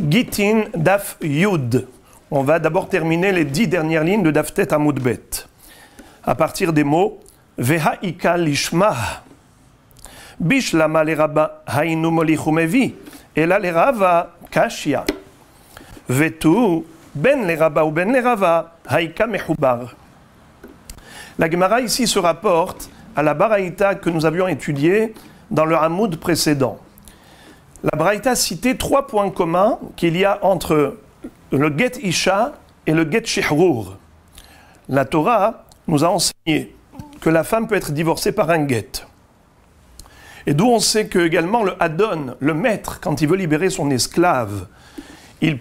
Gitin Daf Yud. On va d'abord terminer les 10 dernières lignes de Daf Tet Amud Bet. À partir des mots Vehaika lishma. Bishlama le Rabba hainu molichu mevi. Et là les Rava kashia. Vetu ben le Rabba ou ben le Rava haika mehubar. La Gemara ici se rapporte à la Baraïta que nous avions étudiée dans le Hamoud précédent. La Baraïta citait 3 points communs qu'il y a entre le Get Isha et le Get Shihrur. La Torah nous a enseigné que la femme peut être divorcée par un Get. Et d'où on sait que également le Adon, le maître, quand il veut libérer son esclave, il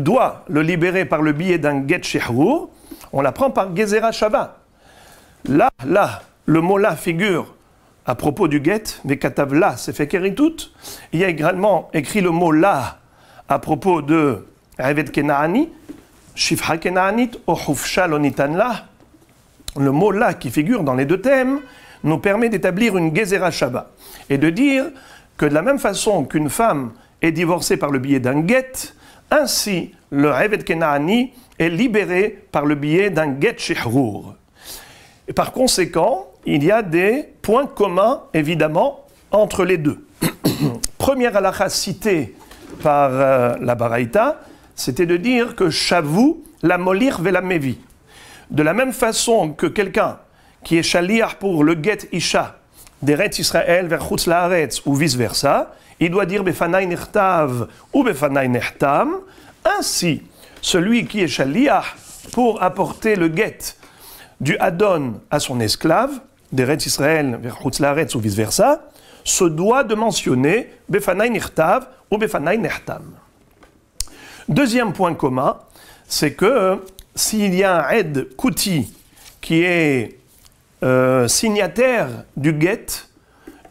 doit le libérer par le biais d'un Get Shihrur. On l'apprend par Gezerah Shava. Là, le mot là figure à propos du get, Vekatav là, c'est fait keritut. Il y a également écrit le mot là à propos de Eved Kenaani, Shifra Kenaanit, Ohufsha Lonitan là. Le mot là qui figure dans les 2 thèmes nous permet d'établir une Gezerah Shava et de dire que de la même façon qu'une femme est divorcée par le biais d'un get, ainsi le Eved Kenaani est libéré par le biais d'un get Shihrur. Et par conséquent, il y a des points communs, évidemment, entre les deux. Première halakha citée par la Baraïta, c'était de dire que Shavu la molir vela mevi. De la même façon que quelqu'un qui est shaliach pour le get isha d'Eretz Israël vers Chutz Laaretz ou vice-versa, il doit dire befanai nechtav ou befanai nechtam. Ainsi, celui qui est shaliach pour apporter le get du Adon à son esclave, d'Eretz Israël vers Chutz Laaretz ou vice-versa, se doit de mentionner Befanai Nirtav ou Befanai Nehtam. Deuxième point commun, c'est que s'il y a un Ed Kouti qui est signataire du get,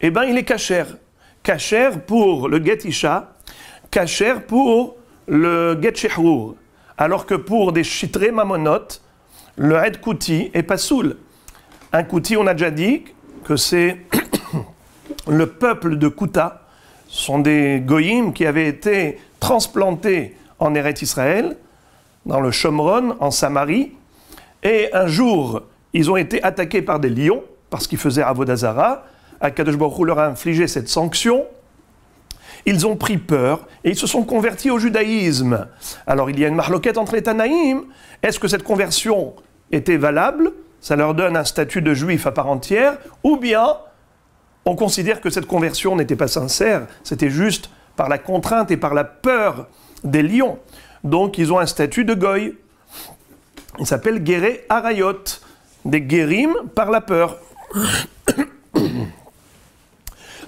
eh ben il est kasher. Kasher pour le get Isha, kasher pour le get Shihrur. Alors que pour des Shitre Mamonot, le Ed Kouti est pas soul. Un Kouti, on a déjà dit que c'est le peuple de Kouta. Ce sont des goyim qui avaient été transplantés en Eretz Israël, dans le Shomron, en Samarie. Et un jour, ils ont été attaqués par des lions, parce qu'ils faisaient Avodah Zara. Akadosh Baruch Hu leur a infligé cette sanction. Ils ont pris peur et ils se sont convertis au judaïsme. Alors il y a une marloquette entre les Tanaïm. Est-ce que cette conversion était valable? Ça leur donne un statut de juif à part entière. Ou bien on considère que cette conversion n'était pas sincère. C'était juste par la contrainte et par la peur des lions. Donc ils ont un statut de goy. Il s'appelle Geré Arayot. Des guérim par la peur.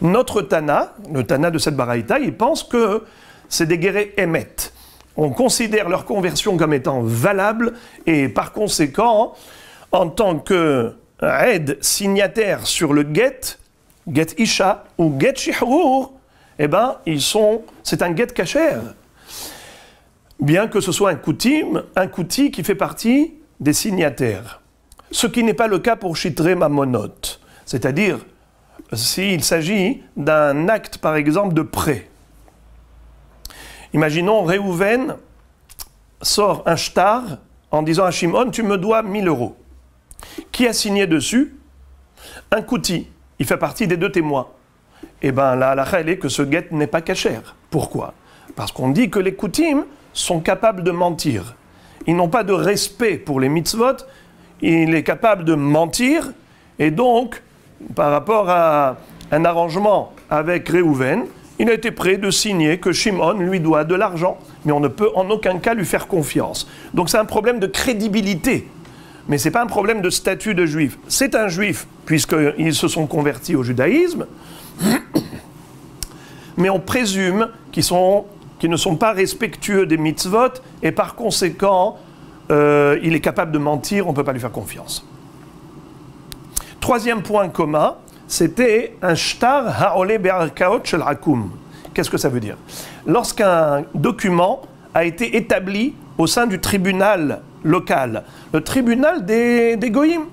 Notre Tana, le Tana de cette Baraïta, il pense que c'est des guérés émet. On considère leur conversion comme étant valable et par conséquent, en tant que aide signataire sur le get Isha ou get Shihrur, eh ben, c'est un get kasher. Bien que ce soit un kouti qui fait partie des signataires. Ce qui n'est pas le cas pour Shitre Mamonot, c'est-à-dire s'il s'agit d'un acte, par exemple, de prêt. Imaginons, Réhouven sort un shtar en disant à Shimon, tu me dois 1000 euros. Qui a signé dessus? Un kouti. Il fait partie des 2 témoins. Eh bien, la halakha, elle est que ce get n'est pas kasher. Pourquoi? Parce qu'on dit que les koutim sont capables de mentir. Ils n'ont pas de respect pour les mitzvot. Il est capable de mentir. Et donc, par rapport à un arrangement avec Réhouven, il a été prêt de signer que Shimon lui doit de l'argent, mais on ne peut en aucun cas lui faire confiance. Donc c'est un problème de crédibilité, mais ce n'est pas un problème de statut de juif. C'est un juif, puisqu'ils se sont convertis au judaïsme, mais on présume qu'ils ne sont pas respectueux des mitzvot, et par conséquent, il est capable de mentir, on ne peut pas lui faire confiance. Troisième point commun, c'était un shtar ha'ole be'arkaot shel hakum. Qu'est-ce que ça veut dire? Lorsqu'un document a été établi au sein du tribunal local, le tribunal des goyim.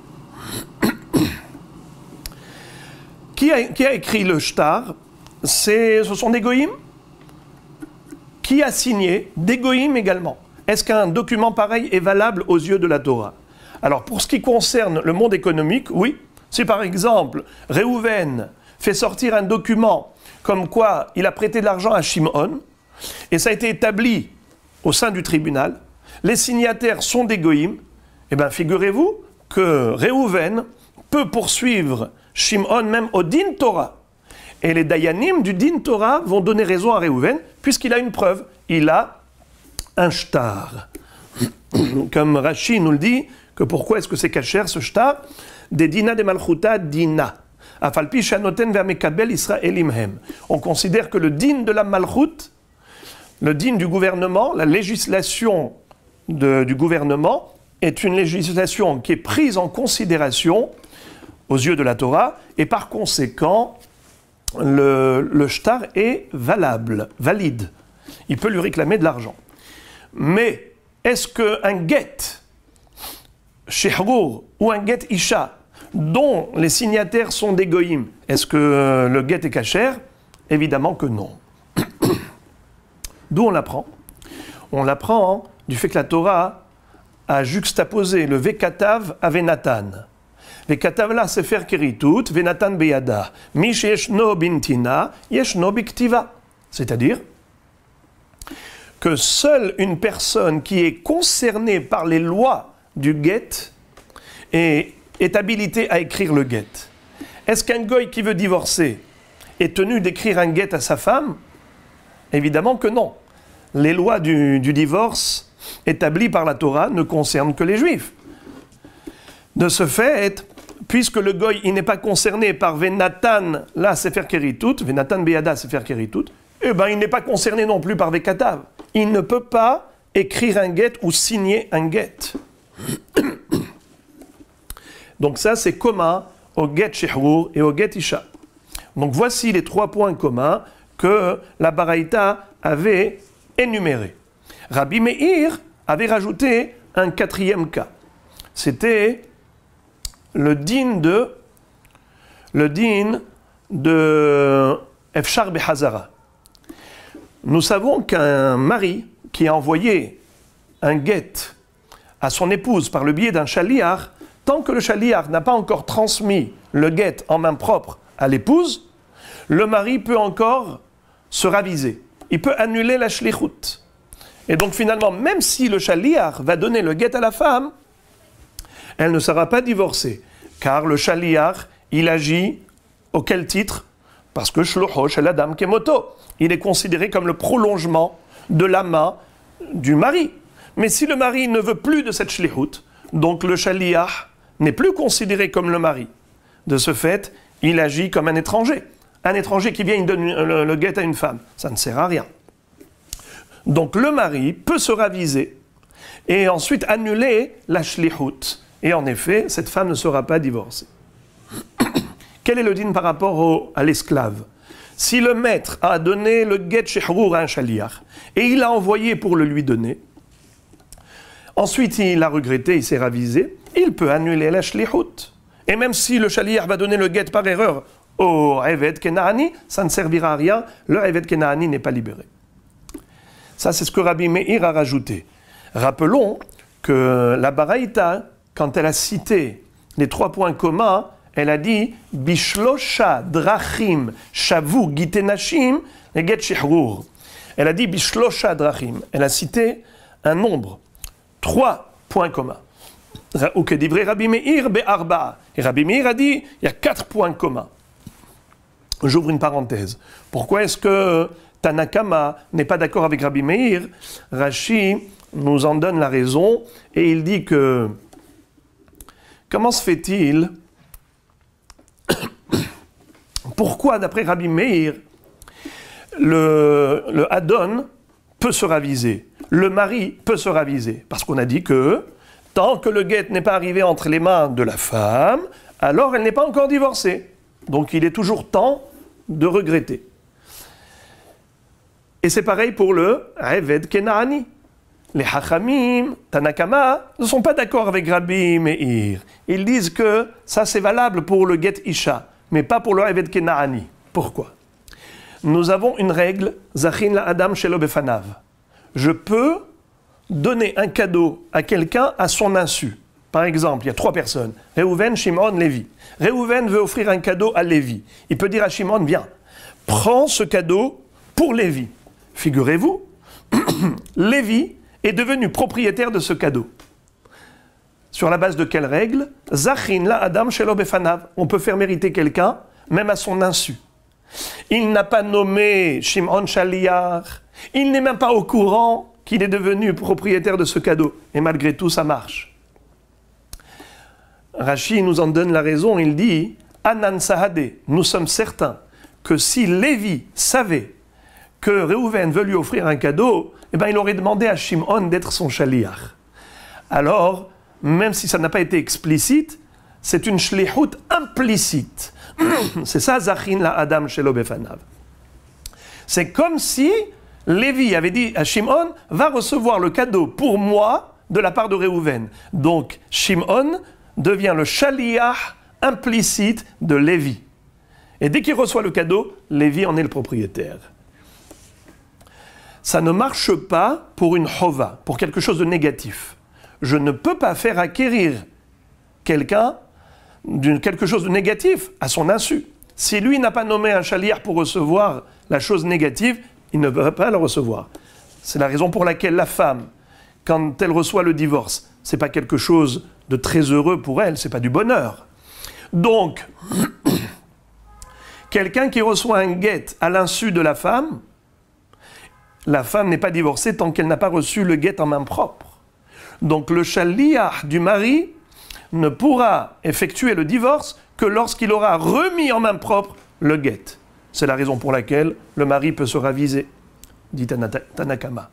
Qui a écrit le shtar? Ce sont des goyim qui a signé, des goïms également. Est-ce qu'un document pareil est valable aux yeux de la Torah? Alors, pour ce qui concerne le monde économique, oui. Si par exemple, Réhouven fait sortir un document comme quoi il a prêté de l'argent à Shimon, et ça a été établi au sein du tribunal, les signataires sont des goïms, eh bien figurez-vous que Réhouven peut poursuivre Shimon même au Din Torah. Et les Dayanim du Din Torah vont donner raison à Réhouven, puisqu'il a une preuve. Il a un shtar. Comme Rashi nous le dit, que pourquoi est-ce que c'est kasher ce shtar? Des dina de malchuta dina. Afalpi shanoten ve'amekabel israelim hem. On considère que le din de la malchut, le din du gouvernement, la législation du gouvernement, est une législation qui est prise en considération aux yeux de la Torah, et par conséquent, le shtar est valide. Il peut lui réclamer de l'argent. Mais est-ce qu'un get shehrur ou un get isha, dont les signataires sont des goïms, est-ce que le get est kasher? Évidemment que non. D'où on l'apprend? On l'apprend du fait que la Torah a juxtaposé le Vekatav à Venatan. Vekatav la sefer keritut, Venatan beyada. Mish yeshno bintina, yeshno biktiva. C'est-à-dire que seule une personne qui est concernée par les lois du get est habilitée à écrire le get. Est-ce qu'un goy qui veut divorcer est tenu d'écrire un get à sa femme? Évidemment que non. Les lois du divorce établies par la Torah ne concernent que les juifs. De ce fait, puisque le goy il n'est pas concerné par Venatan la sefer keritut, Venatan beyada sefer keritut, eh ben il n'est pas concerné non plus par Vekatav. Il ne peut pas écrire un get ou signer un get. Donc ça c'est commun au get shehrur et au get isha. Donc voici les 3 points communs que la Baraïta avait énumérés. Rabbi Meir avait rajouté un 4e cas. C'était le din de Efshar Behazara. Nous savons qu'un mari qui a envoyé un get à son épouse par le biais d'un chaliar, tant que le chaliar n'a pas encore transmis le get en main propre à l'épouse, le mari peut encore se raviser. Il peut annuler la shlichut. Et donc finalement, même si le chaliar va donner le get à la femme, elle ne sera pas divorcée. Car le chaliar, il agit auquel titre? Parce que shlocho shel adam kemoto. Il est considéré comme le prolongement de la main du mari. Mais si le mari ne veut plus de cette shlichut, donc le chaliar n'est plus considéré comme le mari. De ce fait, il agit comme un étranger. Un étranger qui vient, il donne le get à une femme. Ça ne sert à rien. Donc le mari peut se raviser et ensuite annuler la shlichut. Et en effet, cette femme ne sera pas divorcée. Quel est le din par rapport à l'esclave? Si le maître a donné le get shehrur à un chaliar et il l'a envoyé pour le lui donner, ensuite il a regretté, il s'est ravisé, il peut annuler la shlichut. Et même si le chaliar va donner le get par erreur au Eved Kenaani, ça ne servira à rien, le Eved Kenaani n'est pas libéré. Ça, c'est ce que Rabbi Meir a rajouté. Rappelons que la Baraïta, quand elle a cité les 3 points communs, elle a dit Bishlosha drachim shavu gitenashim et get shehrur. Elle a dit Bishlosha drachim. Elle a cité un nombre, 3 points communs. Ou que divrei Rabbi Meir be'arba. Et Rabbi Meir a dit il y a 4 points communs. J'ouvre une parenthèse. Pourquoi est-ce que Tanakama n'est pas d'accord avec Rabbi Meir? Rashi nous en donne la raison et il dit que comment se fait-il? Pourquoi, d'après Rabbi Meir, le Adon peut se raviser, le mari peut se raviser? Parce qu'on a dit que tant que le get n'est pas arrivé entre les mains de la femme, alors elle n'est pas encore divorcée. Donc il est toujours temps de regretter. Et c'est pareil pour le Eved Kenaani. Les Hachamim, Tanakama, ne sont pas d'accord avec Rabbi Meir. Ils disent que ça c'est valable pour le get Isha, mais pas pour le Eved Kenaani. Pourquoi? nous avons une règle, Zachin la Adam shelo befanav. Je peux donner un cadeau à quelqu'un à son insu. Par exemple, il y a 3 personnes, Réhouven, Shimon, Lévi. Réhouven veut offrir un cadeau à Lévi. Il peut dire à Shimon, viens, prends ce cadeau pour Lévi. Figurez-vous, Lévi est devenu propriétaire de ce cadeau. Sur la base de quelle règle? Zachin la Adam shelo befanav. On peut faire mériter quelqu'un, même à son insu. Il n'a pas nommé Shimon Shaliach. Il n'est même pas au courant qu'il est devenu propriétaire de ce cadeau. Et malgré tout, ça marche. Rashi nous en donne la raison. Il dit, Anan Sahade, nous sommes certains que si Lévi savait que Réhouven veut lui offrir un cadeau, eh ben, il aurait demandé à Shimon d'être son Shaliach. Alors, même si ça n'a pas été explicite, c'est une shlichut implicite. C'est ça, Zachin la Adam shelo befanav. C'est comme si Lévi avait dit à Shimon, va recevoir le cadeau pour moi de la part de Réhouven. Donc, Shimon devient le shaliach implicite de Lévi. Et dès qu'il reçoit le cadeau, Lévi en est le propriétaire. Ça ne marche pas pour une chova, pour quelque chose de négatif. Je ne peux pas faire acquérir quelqu'un quelque chose de négatif à son insu. Si lui n'a pas nommé un shaliach pour recevoir la chose négative, il ne peut pas le recevoir. C'est la raison pour laquelle la femme, quand elle reçoit le divorce, c'est pas quelque chose de très heureux pour elle, c'est pas du bonheur. Donc, quelqu'un qui reçoit un guet à l'insu de la femme n'est pas divorcée tant qu'elle n'a pas reçu le guet en main propre. Donc le shaliach du mari ne pourra effectuer le divorce que lorsqu'il aura remis en main propre le guet. C'est la raison pour laquelle le mari peut se raviser, dit Tanakama.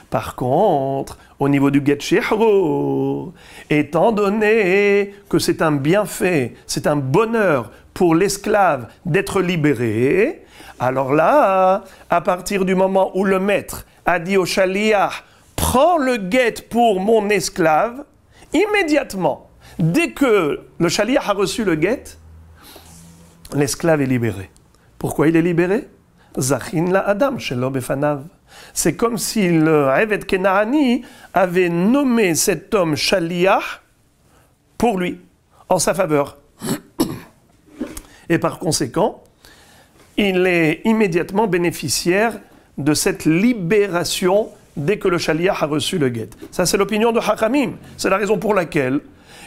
Par contre, au niveau du guet shehrur, étant donné que c'est un bienfait, c'est un bonheur pour l'esclave d'être libéré, alors là, à partir du moment où le maître a dit au shaliach, prends le guet pour mon esclave, immédiatement, dès que le shaliach a reçu le guet, l'esclave est libéré. Pourquoi il est libéré? Zachin la Adam shelo befanav. C'est comme si le Eved Kenaani avait nommé cet homme shaliach pour lui, en sa faveur. Et par conséquent, il est immédiatement bénéficiaire de cette libération dès que le shaliach a reçu le guet. Ça, c'est l'opinion de Hachamim. C'est la raison pour laquelle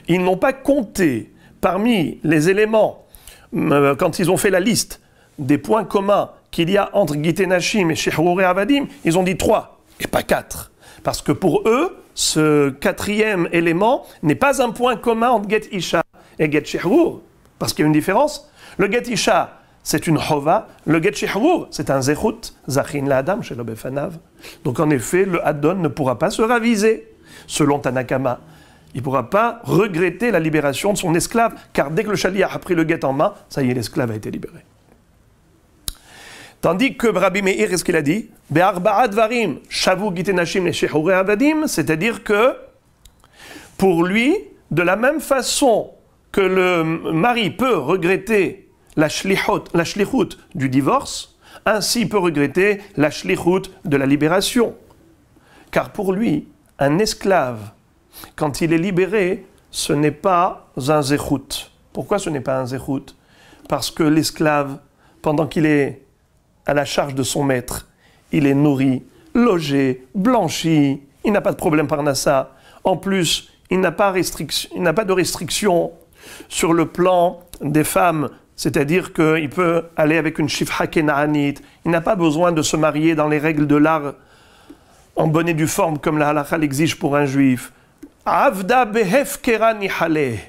ils n'ont pas compté parmi les éléments, quand ils ont fait la liste des points communs qu'il y a entre Gitei Nashim et Shehrur et Avadim, ils ont dit 3 et pas 4. Parce que pour eux, ce 4e élément n'est pas un point commun entre Get Isha et Get Shehrur. Parce qu'il y a une différence. Le Get Isha, c'est une chova. Le Get Shehrur, c'est un zechut. Zachin la Adam shelo befanav. Donc en effet, le Hadon ne pourra pas se raviser, selon Tanakama. Il ne pourra pas regretter la libération de son esclave, car dès que le shaliach a pris le guet en main, ça y est, l'esclave a été libéré. Tandis que Rabbi Meir, qu'est-ce qu'il a dit? Be'arba'a dvarim, shavu gitei nashim shehrur avadim, c'est-à-dire que, pour lui, de la même façon que le mari peut regretter la shlichut du divorce, ainsi il peut regretter la shlichut de la libération. Car pour lui, un esclave, quand il est libéré, ce n'est pas un zechut. Pourquoi ce n'est pas un zechut? Parce que l'esclave, pendant qu'il est à la charge de son maître, il est nourri, logé, blanchi, il n'a pas de problème par nassa. En plus, il n'a pas de restriction sur le plan des femmes, c'est-à-dire qu'il peut aller avec une shifha kenaanite, il n'a pas besoin de se marier dans les règles de l'art en bonne et due forme comme la halakha l'exige pour un juif. Avda behefkera nihale.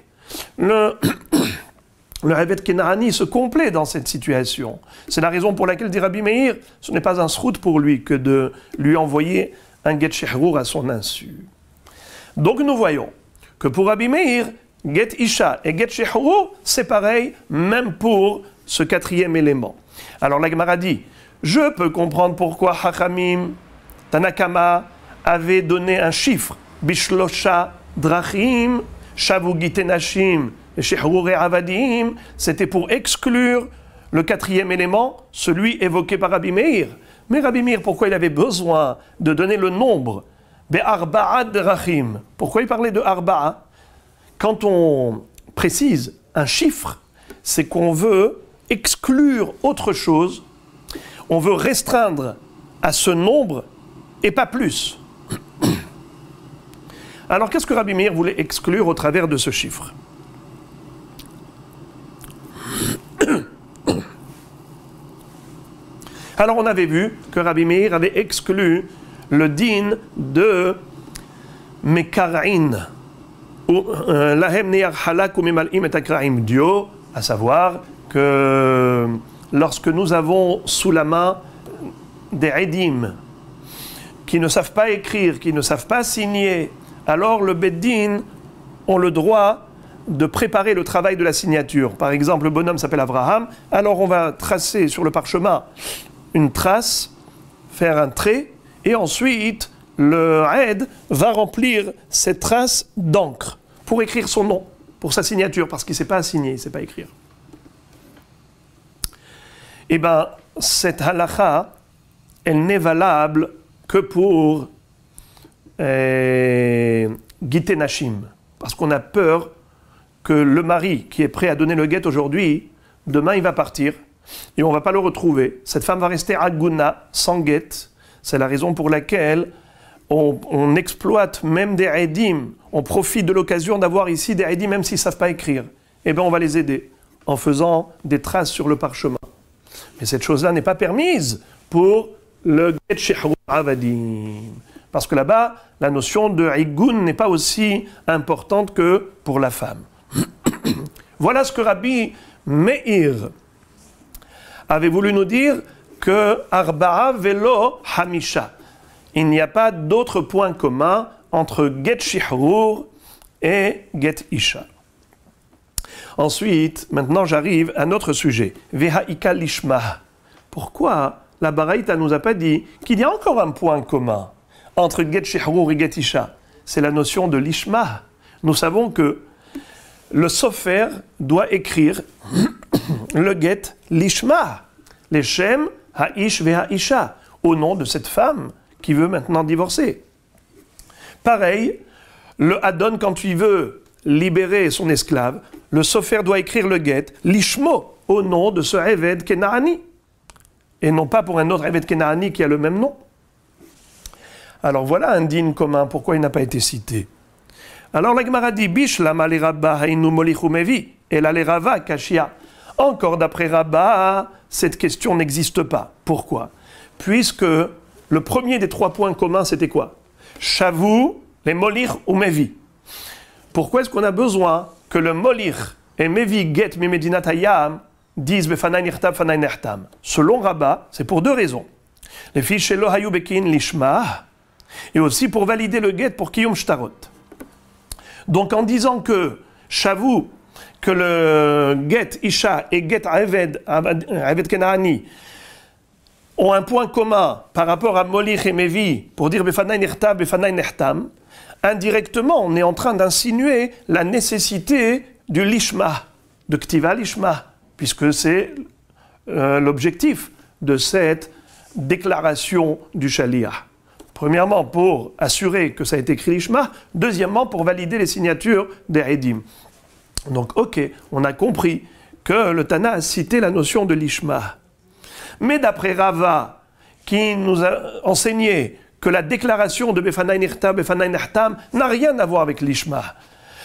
Le Eved Kenaani se complaît dans cette situation. C'est la raison pour laquelle, dit Rabbi Meir, ce n'est pas un srout pour lui que de lui envoyer un get shehrur à son insu. Donc nous voyons que pour Rabbi Meir, get isha et get shehrur, c'est pareil, même pour ce 4e élément. Alors la Gemara dit, je peux comprendre pourquoi Hachamim, Tanakama, avait donné un chiffre, bishlosha drachim, shavu gitei nashim, et Shehrur et Avadim, c'était pour exclure le quatrième élément, celui évoqué par Rabbi Meir. Mais Rabbi Meir, pourquoi il avait besoin de donner le nombre? Be'arba'a drachim. Pourquoi il parlait de arba'a? Quand on précise un chiffre, c'est qu'on veut exclure autre chose, on veut restreindre à ce nombre et pas plus. Alors qu'est-ce que Rabbi Meir voulait exclure au travers de ce chiffre? Alors on avait vu que Rabbi Meir avait exclu le din de Mekar'in, ou Lahem Neyar Halak ou Memal'im et Akra'im Dio, à savoir que lorsque nous avons sous la main des Edim qui ne savent pas écrire, qui ne savent pas signer, alors le Beddin ont le droit de préparer le travail de la signature. Par exemple, le bonhomme s'appelle Abraham, alors on va tracer sur le parchemin une trace, faire un trait, et ensuite le Aed va remplir cette trace d'encre pour écrire son nom, pour sa signature, parce qu'il ne sait pas signer, il ne sait pas écrire. Eh bien, cette halakha, elle n'est valable que pour Gité Nashim, parce qu'on a peur que le mari qui est prêt à donner le guet aujourd'hui, demain il va partir, et on ne va pas le retrouver. Cette femme va rester aguna, sans guet. C'est la raison pour laquelle on exploite même des edim. On profite de l'occasion d'avoir ici des edim, même s'ils ne savent pas écrire. Eh bien, on va les aider en faisant des traces sur le parchemin. Mais cette chose-là n'est pas permise pour le guet shehrur avadim. Parce que là-bas, la notion de igun n'est pas aussi importante que pour la femme. Voilà ce que Rabbi Meir avait voulu nous dire, que Arba'a velo Hamisha. Il n'y a pas d'autre point commun entre Get Shihrur et Get Isha. Ensuite, maintenant j'arrive à notre sujet. Vehaika Lishma. Pourquoi la Baraïta ne nous a pas dit qu'il y a encore un point commun entre Get Shihrur et Get Isha? C'est la notion de Lishma. Nous savons que le Sofer doit écrire le Get Lishma. Les Shem Ha'ish ve'ha'isha, au nom de cette femme qui veut maintenant divorcer. Pareil, le Adon, quand il veut libérer son esclave, le Sofer doit écrire le Get, Lishmo, au nom de ce Eved Kenaani, et non pas pour un autre Eved Kenaani qui a le même nom. Alors voilà un din commun, pourquoi il n'a pas été cité. Alors la Gemara dit, Bishlama le Rabba hainu molichu mevi, et la le Rava kashia. Encore d'après Rabba, cette question n'existe pas. Pourquoi? Puisque le premier des trois points communs, c'était quoi? Shavu, les molir ou mevi. Pourquoi est-ce qu'on a besoin que le molir et mevi get mimedinat hayam disent befanai nirtab fanai nertam? Selon Rabba, c'est pour deux raisons. Les filles shelo hayu bekin lishma, et aussi pour valider le get pour kiyum shtarot. Donc en disant que Shavu, que le Get Isha et Get Eved Kenaani ont un point commun par rapport à Molich et Mevi pour dire Befanai Nirtab, Befanai Nertam, indirectement on est en train d'insinuer la nécessité du Lishma, de Ktiva Lishma, puisque c'est l'objectif de cette déclaration du Shaliah. Premièrement, pour assurer que ça a été écrit Lishma, deuxièmement, pour valider les signatures des Edim. Donc, ok, on a compris que le Tana a cité la notion de l'Ishma. Mais d'après Rava, qui nous a enseigné que la déclaration de Befanai Nirta, Befanai Nertam n'a rien à voir avec l'Ishma,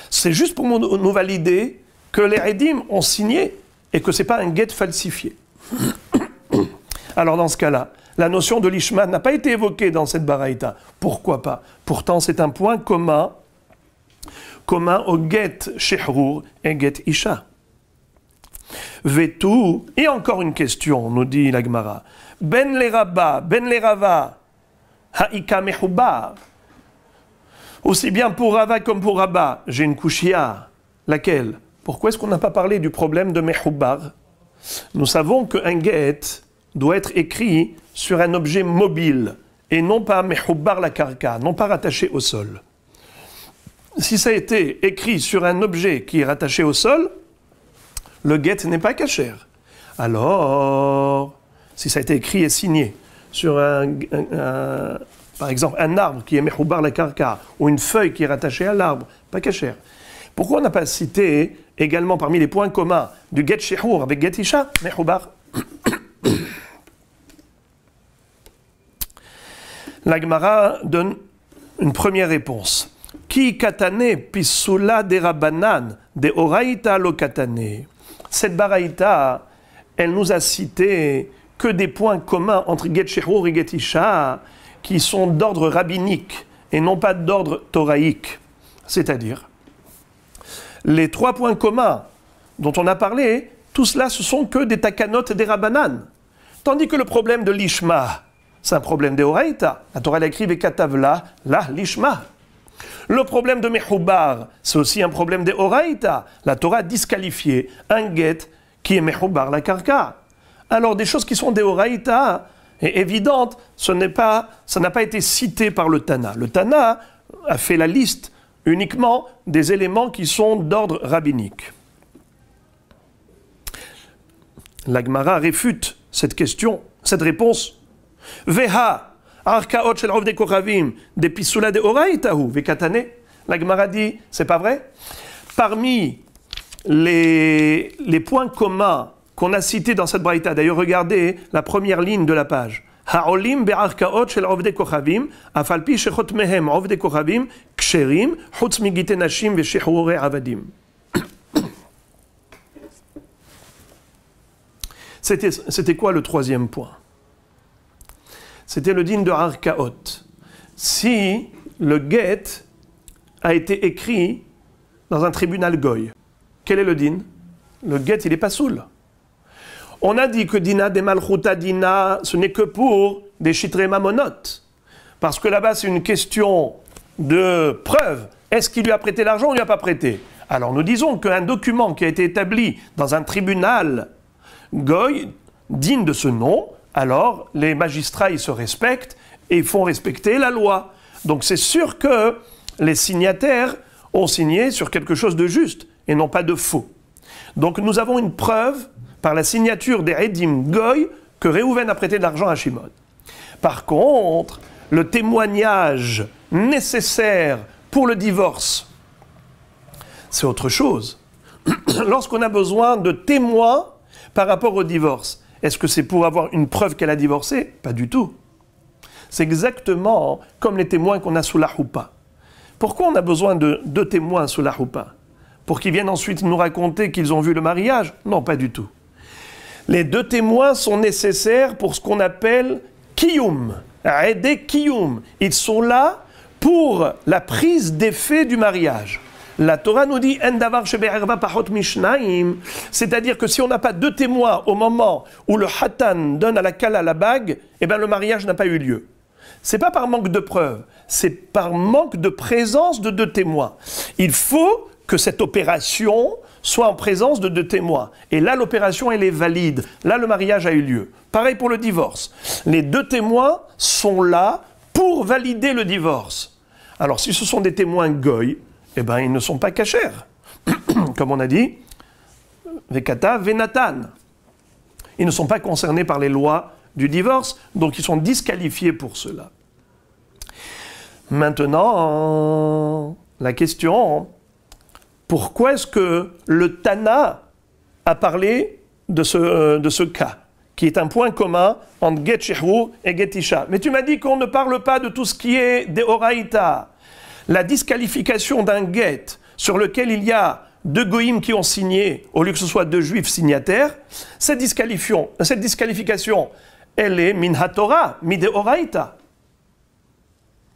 c'est juste pour nous valider que les Edim ont signé et que ce n'est pas un get falsifié. Alors, dans ce cas-là, la notion de l'Ishma n'a pas été évoquée dans cette baraïta. Pourquoi pas? Pourtant, c'est un point commun au get shehrur et get isha. Vetu, et encore une question, nous dit la Gemara. Ben le Rabba, ben le Rava, ha'ika mehubar. Aussi bien pour Rava comme pour Rabba, j'ai une kushia. Laquelle? Pourquoi est-ce qu'on n'a pas parlé du problème de mehubar? Nous savons qu'un get doit être écrit sur un objet mobile et non pas mehubar la karka, non pas rattaché au sol. Si ça a été écrit sur un objet qui est rattaché au sol, le get n'est pas kasher. Alors, si ça a été écrit et signé sur par exemple un arbre qui est mechoubar la karka, ou une feuille qui est rattachée à l'arbre, pas kasher. Pourquoi on n'a pas cité également parmi les points communs du get shehour avec get isha, mechoubar? La Gemara donne une première réponse. Ki katane pisula de rabanan de oraita lo katane. Cette baraïta, elle nous a cité que des points communs entre get shehour et get isha qui sont d'ordre rabbinique et non pas d'ordre toraïque. C'est-à-dire, les trois points communs dont on a parlé, tout cela, ce sont que des takanot des rabbanan. Tandis que le problème de l'ishma, c'est un problème de oraïta. La Torah l'a écrit vekatavla, la l'ishma. Le problème de mechoubar, c'est aussi un problème de oraïta. La Torah a disqualifié un get qui est mechoubar la karka. Alors des choses qui sont des oraïta et évidentes, ça n'a pas été cité par le Tana. Le Tana a fait la liste uniquement des éléments qui sont d'ordre rabbinique. La Gemara réfute cette question, cette réponse. Veha, arkaot shel ovdei kochavim, de pisula de oraïtahu, vekatane. La Gemara dit, c'est pas vrai? Parmi les points communs qu'on a cités dans cette braïta, d'ailleurs regardez la première ligne de la page. Ha'olim be'arkaot shel ovdei kochavim, afalpi shechot mehem ovdei kochavim, ksherim, chutz migite nashim ve'shechurei avadim. C'était quoi le troisième point? C'était le din de Arkaot. Si le get a été écrit dans un tribunal goy, quel est le din? Le get, il est pas soul. On a dit que dina de malchuta dina, ce n'est que pour des chitré mamonot. Parce que là-bas, c'est une question de preuve. Est-ce qu'il lui a prêté l'argent ou il ne lui a pas prêté? Alors nous disons qu'un document qui a été établi dans un tribunal goy, digne de ce nom, alors les magistrats ils se respectent et ils font respecter la loi. Donc c'est sûr que les signataires ont signé sur quelque chose de juste et non pas de faux. Donc nous avons une preuve par la signature des Edim Goy que Réhouven a prêté de l'argent à Shimon. Par contre, le témoignage nécessaire pour le divorce, c'est autre chose. Lorsqu'on a besoin de témoins par rapport au divorce, est-ce que c'est pour avoir une preuve qu'elle a divorcé? Pas du tout. C'est exactement comme les témoins qu'on a sous la choupa. Pourquoi on a besoin de deux témoins sous la choupa? Pour qu'ils viennent ensuite nous raconter qu'ils ont vu le mariage? Non, pas du tout. Les deux témoins sont nécessaires pour ce qu'on appelle kiyum, aidé kiyum. Ils sont là pour la prise d'effet du mariage. La Torah nous dit c'est-à-dire que si on n'a pas deux témoins au moment où le hatan donne à la kala la bague, eh ben le mariage n'a pas eu lieu. C'est pas par manque de preuves, c'est par manque de présence de deux témoins. Il faut que cette opération soit en présence de deux témoins. Et là, l'opération, elle est valide. Là, le mariage a eu lieu. Pareil pour le divorce. Les deux témoins sont là pour valider le divorce. Alors, si ce sont des témoins goy, eh bien, ils ne sont pas cachers. Comme on a dit, Vekata, Venatan. Ils ne sont pas concernés par les lois du divorce, donc ils sont disqualifiés pour cela. Maintenant, la question, pourquoi est-ce que le Tana a parlé de ce cas, qui est un point commun entre Get Shehour et Get Isha? Mais tu m'as dit qu'on ne parle pas de tout ce qui est des Oraïta. La disqualification d'un get sur lequel il y a deux goïms qui ont signé, au lieu que ce soit deux juifs signataires, cette disqualification, elle est min ha-Torah, mide oraïta,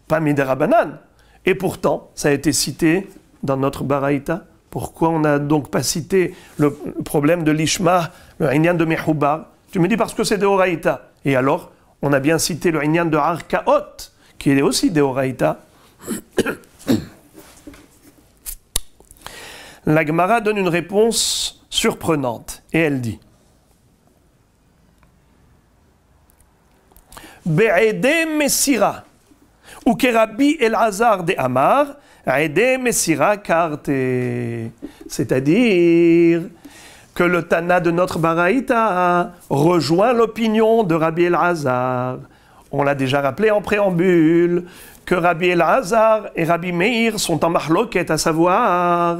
pas mide rabanan. Et pourtant, ça a été cité dans notre baraïta. Pourquoi on n'a donc pas cité le problème de l'ishma, le inyan de mechoubar? Tu me dis parce que c'est de oraïta. Et alors, on a bien cité le inyan de arkaot, qui est aussi de oraïta. La Gemara donne une réponse surprenante et elle dit Be'ede Messira ou Kerabi El-Hazar de Amar Ede Messira Karte, c'est-à-dire que le Tana de notre Baraïta rejoint l'opinion de Rabbi Elazar. On l'a déjà rappelé en préambule, que Rabbi Elazar et Rabbi Meir sont en mahloket, à savoir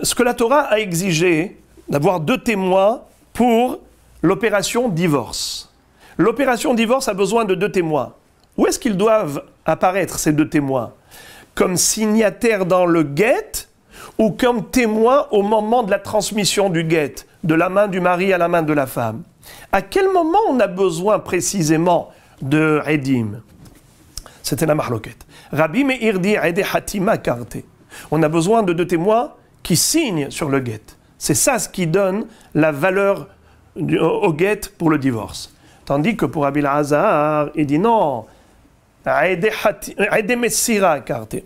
ce que la Torah a exigé, d'avoir 2 témoins pour l'opération divorce. L'opération divorce a besoin de 2 témoins. Où est-ce qu'ils doivent apparaître, ces 2 témoins? Comme signataires dans le guet ou comme témoins au moment de la transmission du guet, de la main du mari à la main de la femme? À quel moment on a besoin précisément de Edim? C'était la mahloket. Rabbi Meir dit Ede Hatima Karte. On a besoin de 2 témoins qui signent sur le guet. C'est ça ce qui donne la valeur au guet pour le divorce. Tandis que pour Rabbi Elazar, il dit non, Ede Messira Karte.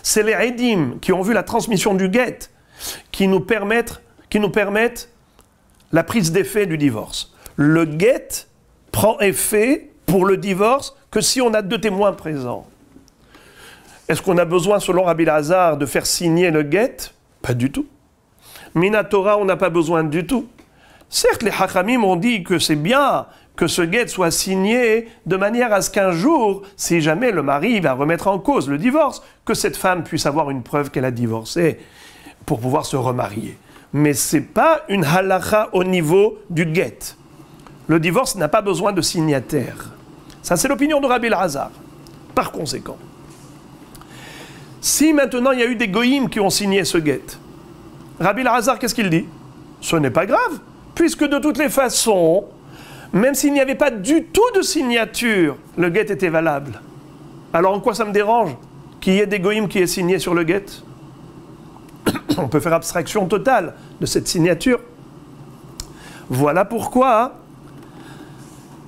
C'est les Edim qui ont vu la transmission du guet qui nous permettent la prise d'effet du divorce. Le guet prend effet pour le divorce que si on a 2 témoins présents. Est-ce qu'on a besoin, selon Rabbi Elazar, de faire signer le guet? Pas du tout. Minatora, on n'a pas besoin du tout. Certes, les Hachamim ont dit que c'est bien que ce guet soit signé de manière à ce qu'un jour, si jamais le mari va remettre en cause le divorce, que cette femme puisse avoir une preuve qu'elle a divorcé pour pouvoir se remarier. Mais ce n'est pas une halakha au niveau du guet. Le divorce n'a pas besoin de signataire. Ça, c'est l'opinion de Rabbi Elazar. Par conséquent, si maintenant il y a eu des goïms qui ont signé ce guet, Rabbi Elazar, qu'est-ce qu'il dit? Ce n'est pas grave, puisque de toutes les façons, même s'il n'y avait pas du tout de signature, le guet était valable. Alors en quoi ça me dérange qu'il y ait des goïms qui aient signé sur le guet? On peut faire abstraction totale de cette signature. Voilà pourquoi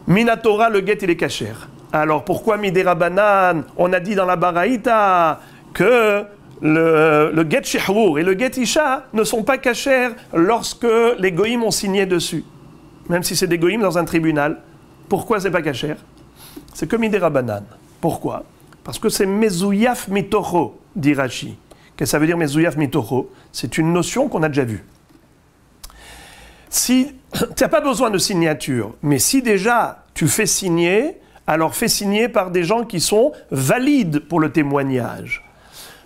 Minatora, le guet, il est cachère. Alors pourquoi Midera Banan, on a dit dans la Baraïta que le guet Shehrour et le guet Isha ne sont pas cachères lorsque les goïms ont signé dessus. Même si c'est des goïms dans un tribunal. Pourquoi c'est pas cachère? C'est comme Midera Banan. Pourquoi? Parce que c'est Mezouyaf Mitocho, dit Rashi. Qu'est-ce que ça veut dire Mezouyaf Mitocho? C'est une notion qu'on a déjà vue. Si tu n'as pas besoin de signature, mais si déjà tu fais signer, alors fais signer par des gens qui sont valides pour le témoignage.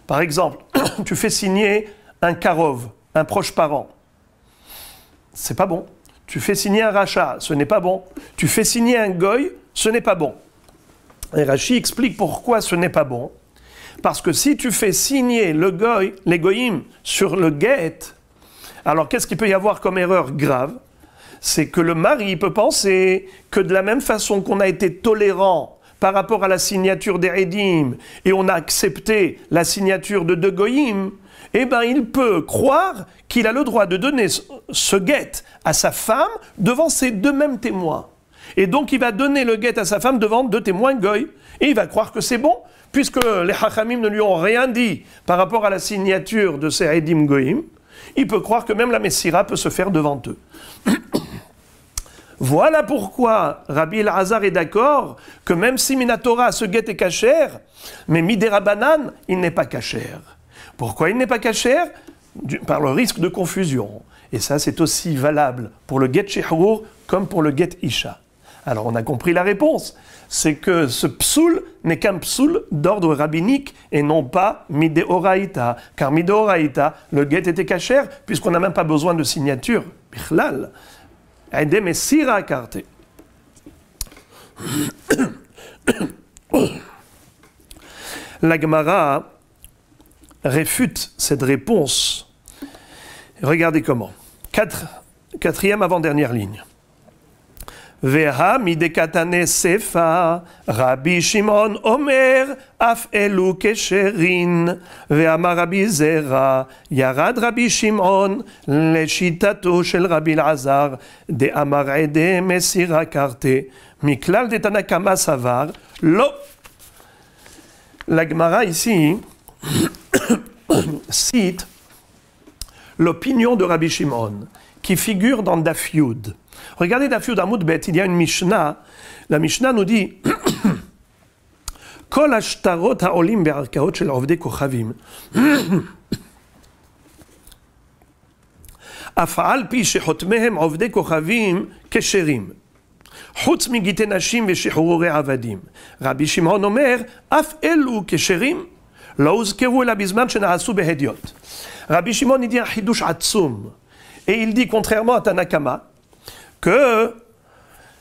Par exemple, tu fais signer un karov, un proche parent. C'est pas bon. Tu fais signer un rachat, ce n'est pas bon. Tu fais signer un goy, ce n'est pas bon. Et Rashi explique pourquoi ce n'est pas bon. Parce que si tu fais signer les goyim sur le guet, alors qu'est-ce qu'il peut y avoir comme erreur grave? C'est que le mari peut penser que de la même façon qu'on a été tolérant par rapport à la signature des Edim et on a accepté la signature de 2 goyim, eh bien il peut croire qu'il a le droit de donner ce guet à sa femme devant ces 2 mêmes témoins. Et donc il va donner le guet à sa femme devant 2 témoins goy. Et il va croire que c'est bon, puisque les Hachamim ne lui ont rien dit par rapport à la signature de ces Edim goyim. Il peut croire que même la Messira peut se faire devant eux. Voilà pourquoi Rabbi Elazar est d'accord que même si Minatora, ce guet est cachère, mais Midera Banan, il n'est pas cachère. Pourquoi il n'est pas cachère? Par le risque de confusion. Et ça, c'est aussi valable pour le guet Shehrour comme pour le guet Isha. Alors, on a compris la réponse. C'est que ce psoul n'est qu'un psoul d'ordre rabbinique et non pas mideoraïta. Car mideoraïta, le guet était cachère puisqu'on n'a même pas besoin de signature. Bichlal. Aide Messira Karte. La Gemara réfute cette réponse. Regardez comment. Quatrième avant-dernière ligne. Veha midekatane sefa, Rabbi Shimon Omer, af elu kesherin, ve'amar Rabbi Zera, yarad Rabbi Shimon, leshitato shel Rabbi Elazar, de amar ede Messira Karte, miklal de Tanakama savar, lo. La Gemara ici cite l'opinion de Rabbi Shimon, qui figure dans Daf Yud. Regardez Daf Yud Amud Bet, il y a une Mishnah. La Mishnah nous dit Kol hashtarot haolim be'arkaot shel ovdei kochavim. Af'al pi shechotmehem ovdei kochavim kesherim. חוץ מגיטי נשים ושחרורי עבדים. רבי שמעון אומר, אף אלו כשרים לא הוזכרו אלא בזמן שנעשו בהדיוט. Rabbi Shimon il dit un chidouche atzum. Et il dit, contrairement à Tanakama, que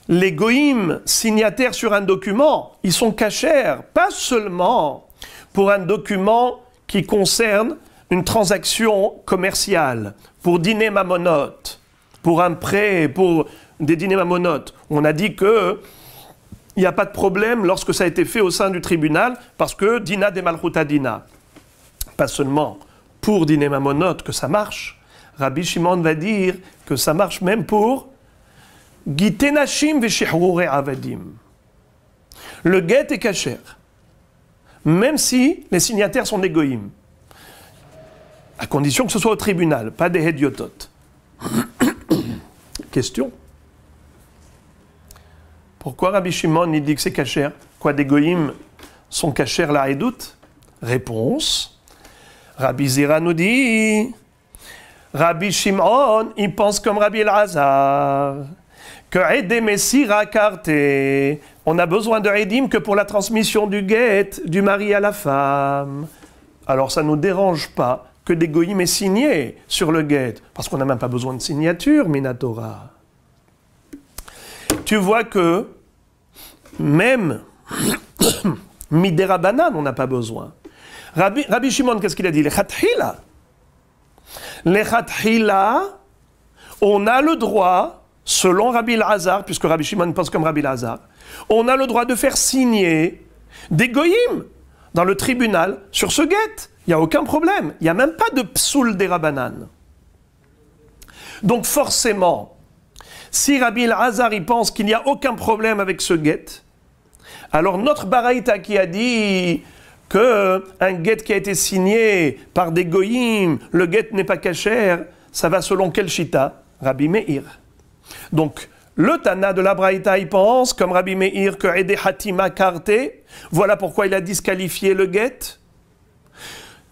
les goïms signataires sur un document, ils sont cachers, pas seulement pour un document qui concerne une transaction commerciale, pour dîner mamonote, pour un prêt, pour des dîners mamonotes. On a dit que il n'y a pas de problème lorsque ça a été fait au sein du tribunal, parce que dina de malchuta dina. Pas seulement pour dîner mamonote que ça marche. Rabbi Shimon va dire que ça marche même pour gite nashim veshichrure avadim. Le guet est kasher, même si les signataires sont des goïms, à condition que ce soit au tribunal, pas des hediotot. Question. Pourquoi Rabbi Shimon il dit que c'est kasher? Quoi, des goïms sont kasher la edout? Réponse. Rabbi Zira nous dit, Rabbi Shimon, il pense comme Rabbi Elazar, que Edem Messira Karte, on a besoin de Edim que pour la transmission du guet, du mari à la femme. Alors ça ne nous dérange pas que des goïms aient signé sur le guet, parce qu'on n'a même pas besoin de signature, Minatora. Tu vois que même Midera Banan, on n'a pas besoin. Rabbi Shimon, qu'est-ce qu'il a dit? Les Chatchila, on a le droit, selon Rabbi Elazar, puisque Rabbi Shimon pense comme Rabbi Elazar, on a le droit de faire signer des goïms dans le tribunal sur ce guet. Il n'y a aucun problème. Il n'y a même pas de psoul des Rabbanan. Donc forcément, si Rabbi Elazar il pense qu'il n'y a aucun problème avec ce guet, alors notre baraïta qui a dit qu'un guet qui a été signé par des goïms, le guet n'est pas kasher, ça va selon quel shita? Rabbi Meir. Donc, le Tana de la Braïta, il pense, comme Rabbi Meir, que Ede Hatima Karte, voilà pourquoi il a disqualifié le guet,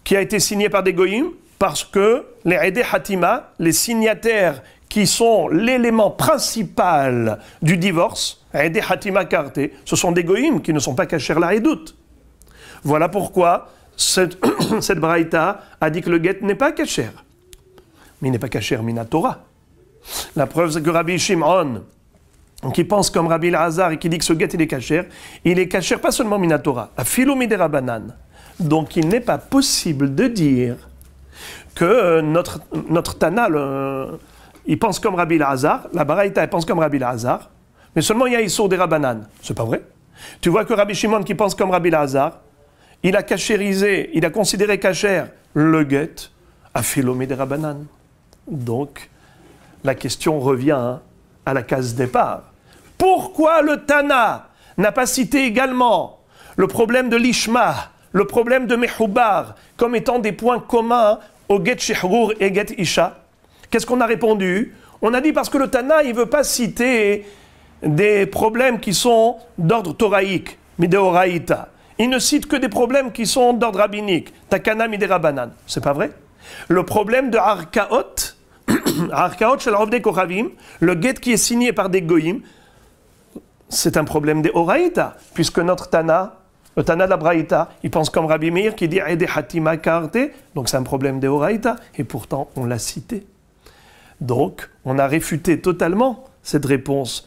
qui a été signé par des goïms, parce que les Ede Hatima, les signataires qui sont l'élément principal du divorce, Ede Hatima Karte, ce sont des goïms qui ne sont pas kasher la edout. Voilà pourquoi cette braïta a dit que le guet n'est pas kasher. Mais il n'est pas kasher minatora. La preuve, c'est que Rabbi Shimon, qui pense comme Rabbi Elazar et qui dit que ce guet il est kasher pas seulement minatora, a philo midera banan. Donc il n'est pas possible de dire que notre Tana, il pense comme Rabbi Elazar, la braïta elle pense comme Rabbi Elazar, mais seulement il y a Issour des Rabbanan. C'est pas vrai. Tu vois que Rabbi Shimon qui pense comme Rabbi Elazar, il a kashérisé, il a considéré kasher le guet à philomé des Rabbanan. Donc, la question revient à la case départ. Pourquoi le Tana n'a pas cité également le problème de l'Ishma, le problème de Mehoubar, comme étant des points communs au guet Shehrur et guet Isha? Qu'est-ce qu'on a répondu? On a dit parce que le Tana, il ne veut pas citer des problèmes qui sont d'ordre toraïque, midéoraïta. Il ne cite que des problèmes qui sont d'ordre rabbinique, takana midérabanan. C'est pas vrai? Le problème de Arkaot, Arkaot shel Ovdei Kochavim, le guet qui est signé par des goïms, c'est un problème des Oraïta, puisque notre Tana, le Tana de la Braïta, il pense comme Rabbi Meir qui dit Ede Hatima Karte, donc c'est un problème des Oraïta, et pourtant on l'a cité. Donc on a réfuté totalement cette réponse.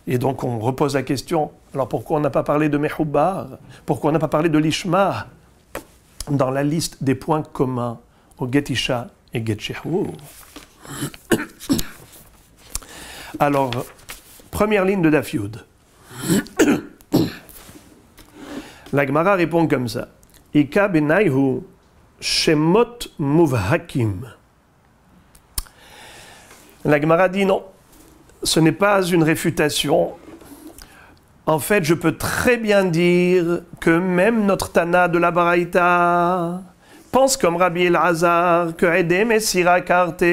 Et donc on repose la question, alors pourquoi on n'a pas parlé de Mehoubar? Pourquoi on n'a pas parlé de l'Ishma dans la liste des points communs au Get Isha et Get Shehrur? Alors, première ligne de Daf Yud. La Gemara répond comme ça. Ika benayhu shemot muvhakim. La Gemara dit non, ce n'est pas une réfutation. En fait, je peux très bien dire que même notre Tana de la Baraïta pense comme Rabbi Elazar que Edem et Sira Karte.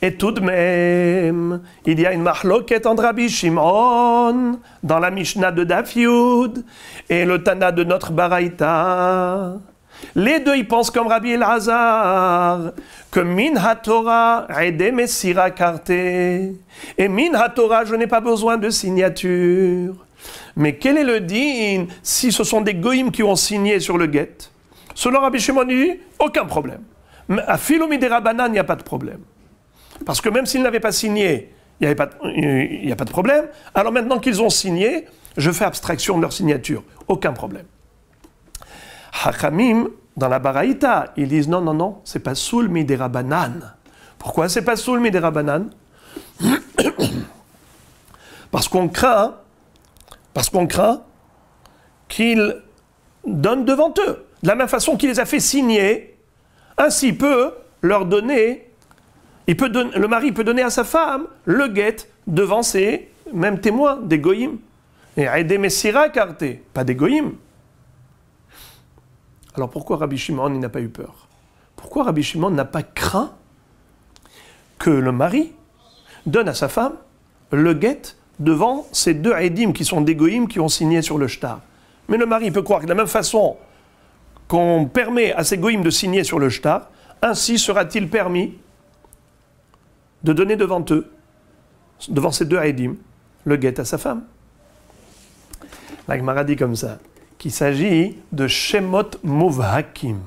Et tout de même, il y a une mahloket entre Rabbi Shimon dans la Mishnah de Daf Yud et le Tana de notre Baraïta. Les deux, ils pensent comme Rabbi Elazar, que min ha-Torah ede messira karte. Et min ha-Torah, je n'ai pas besoin de signature. Mais quel est le din si ce sont des goïms qui ont signé sur le guet? Selon Rabbi Shimon, il dit, aucun problème. Mais à Philomidé Rabbanan, il n'y a pas de problème. Parce que même s'ils n'avaient pas signé, il n'y a pas de problème. Alors maintenant qu'ils ont signé, je fais abstraction de leur signature. Aucun problème. Hachamim, dans la Baraïta, ils disent non, non, non, c'est pas soul midé Rabbanan. Pourquoi c'est pas soul midé Rabbanan? Parce qu'on craint qu'ils donnent devant eux. De la même façon qu'il les a fait signer, ainsi il peut leur donner, le mari peut donner à sa femme le guet devant ses mêmes témoins, des goïms. Et Aïdé Messira Karté, pas des goïms. Alors pourquoi Rabbi Shimon n'a pas eu peur? Pourquoi Rabbi Shimon n'a pas craint que le mari donne à sa femme le guet devant ces deux Aïdim qui sont des goïms qui ont signé sur le shtar? Mais le mari peut croire que de la même façon qu'on permet à ces goïms de signer sur le shtar, ainsi sera-t-il permis de donner devant eux, devant ces deux Aïdim, le guet à sa femme. La Gemara dit comme ça, qu'il s'agit de Shemot Muvhakim.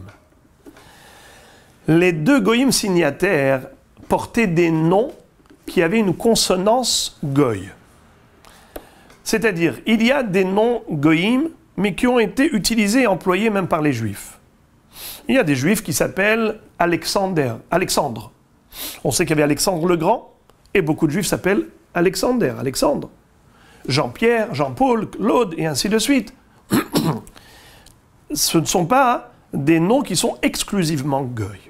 Les deux goïms signataires portaient des noms qui avaient une consonance goy. C'est-à-dire, il y a des noms goïm, mais qui ont été utilisés et employés même par les juifs. Il y a des juifs qui s'appellent Alexandre. On sait qu'il y avait Alexandre le Grand, et beaucoup de juifs s'appellent Alexandre. Jean-Pierre, Jean-Paul, Claude, et ainsi de suite. Ce ne sont pas des noms qui sont exclusivement goy.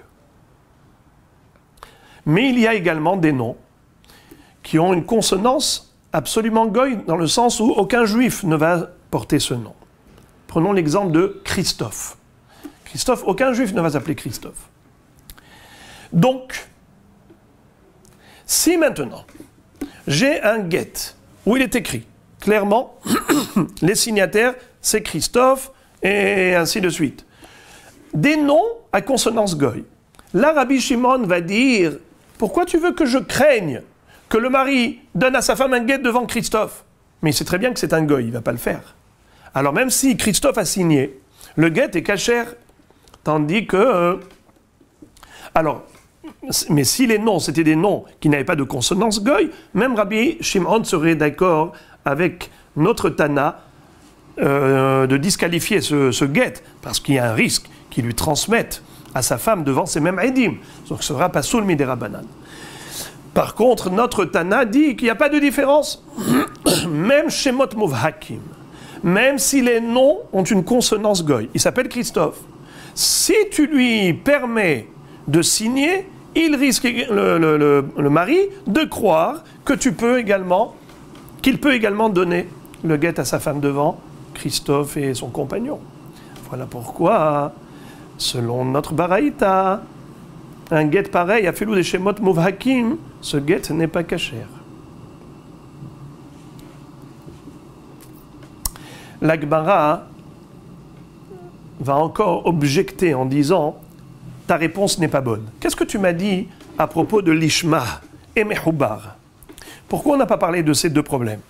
Mais il y a également des noms qui ont une consonance absolument goy, dans le sens où aucun juif ne va porter ce nom. Prenons l'exemple de Christophe. Christophe, aucun juif ne va s'appeler Christophe. Donc, si maintenant, j'ai un guet où il est écrit clairement, les signataires, c'est Christophe, et ainsi de suite. Des noms à consonance goy. Là, Rabbi Shimon va dire, pourquoi tu veux que je craigne que le mari donne à sa femme un guet devant Christophe? Mais il sait très bien que c'est un goy, il ne va pas le faire. Alors même si Christophe a signé, le guet est cachère, tandis que... mais si les noms, c'était des noms qui n'avaient pas de consonance goy, même Rabbi Shimon serait d'accord avec notre Tana de disqualifier ce guet, parce qu'il y a un risque qu'il lui transmette à sa femme devant ces mêmes Eidim. Donc ce sera pas soul midé Rabbanan. Par contre, notre Tana dit qu'il n'y a pas de différence. Même chez Shemot Muvhakim, même si les noms ont une consonance goy, il s'appelle Christophe. Si tu lui permets de signer, il risque, le mari, de croire que qu'il peut également donner le guet à sa femme devant Christophe et son compagnon. Voilà pourquoi, selon notre Baraïta, un guet pareil, à Filou des Shemot Muvhakim, ce guet n'est pas cachère. La Gemara va encore objecter en disant « ta réponse n'est pas bonne ». Qu'est-ce que tu m'as dit à propos de l'Ishma et Mehoubar? Pourquoi on n'a pas parlé de ces deux problèmes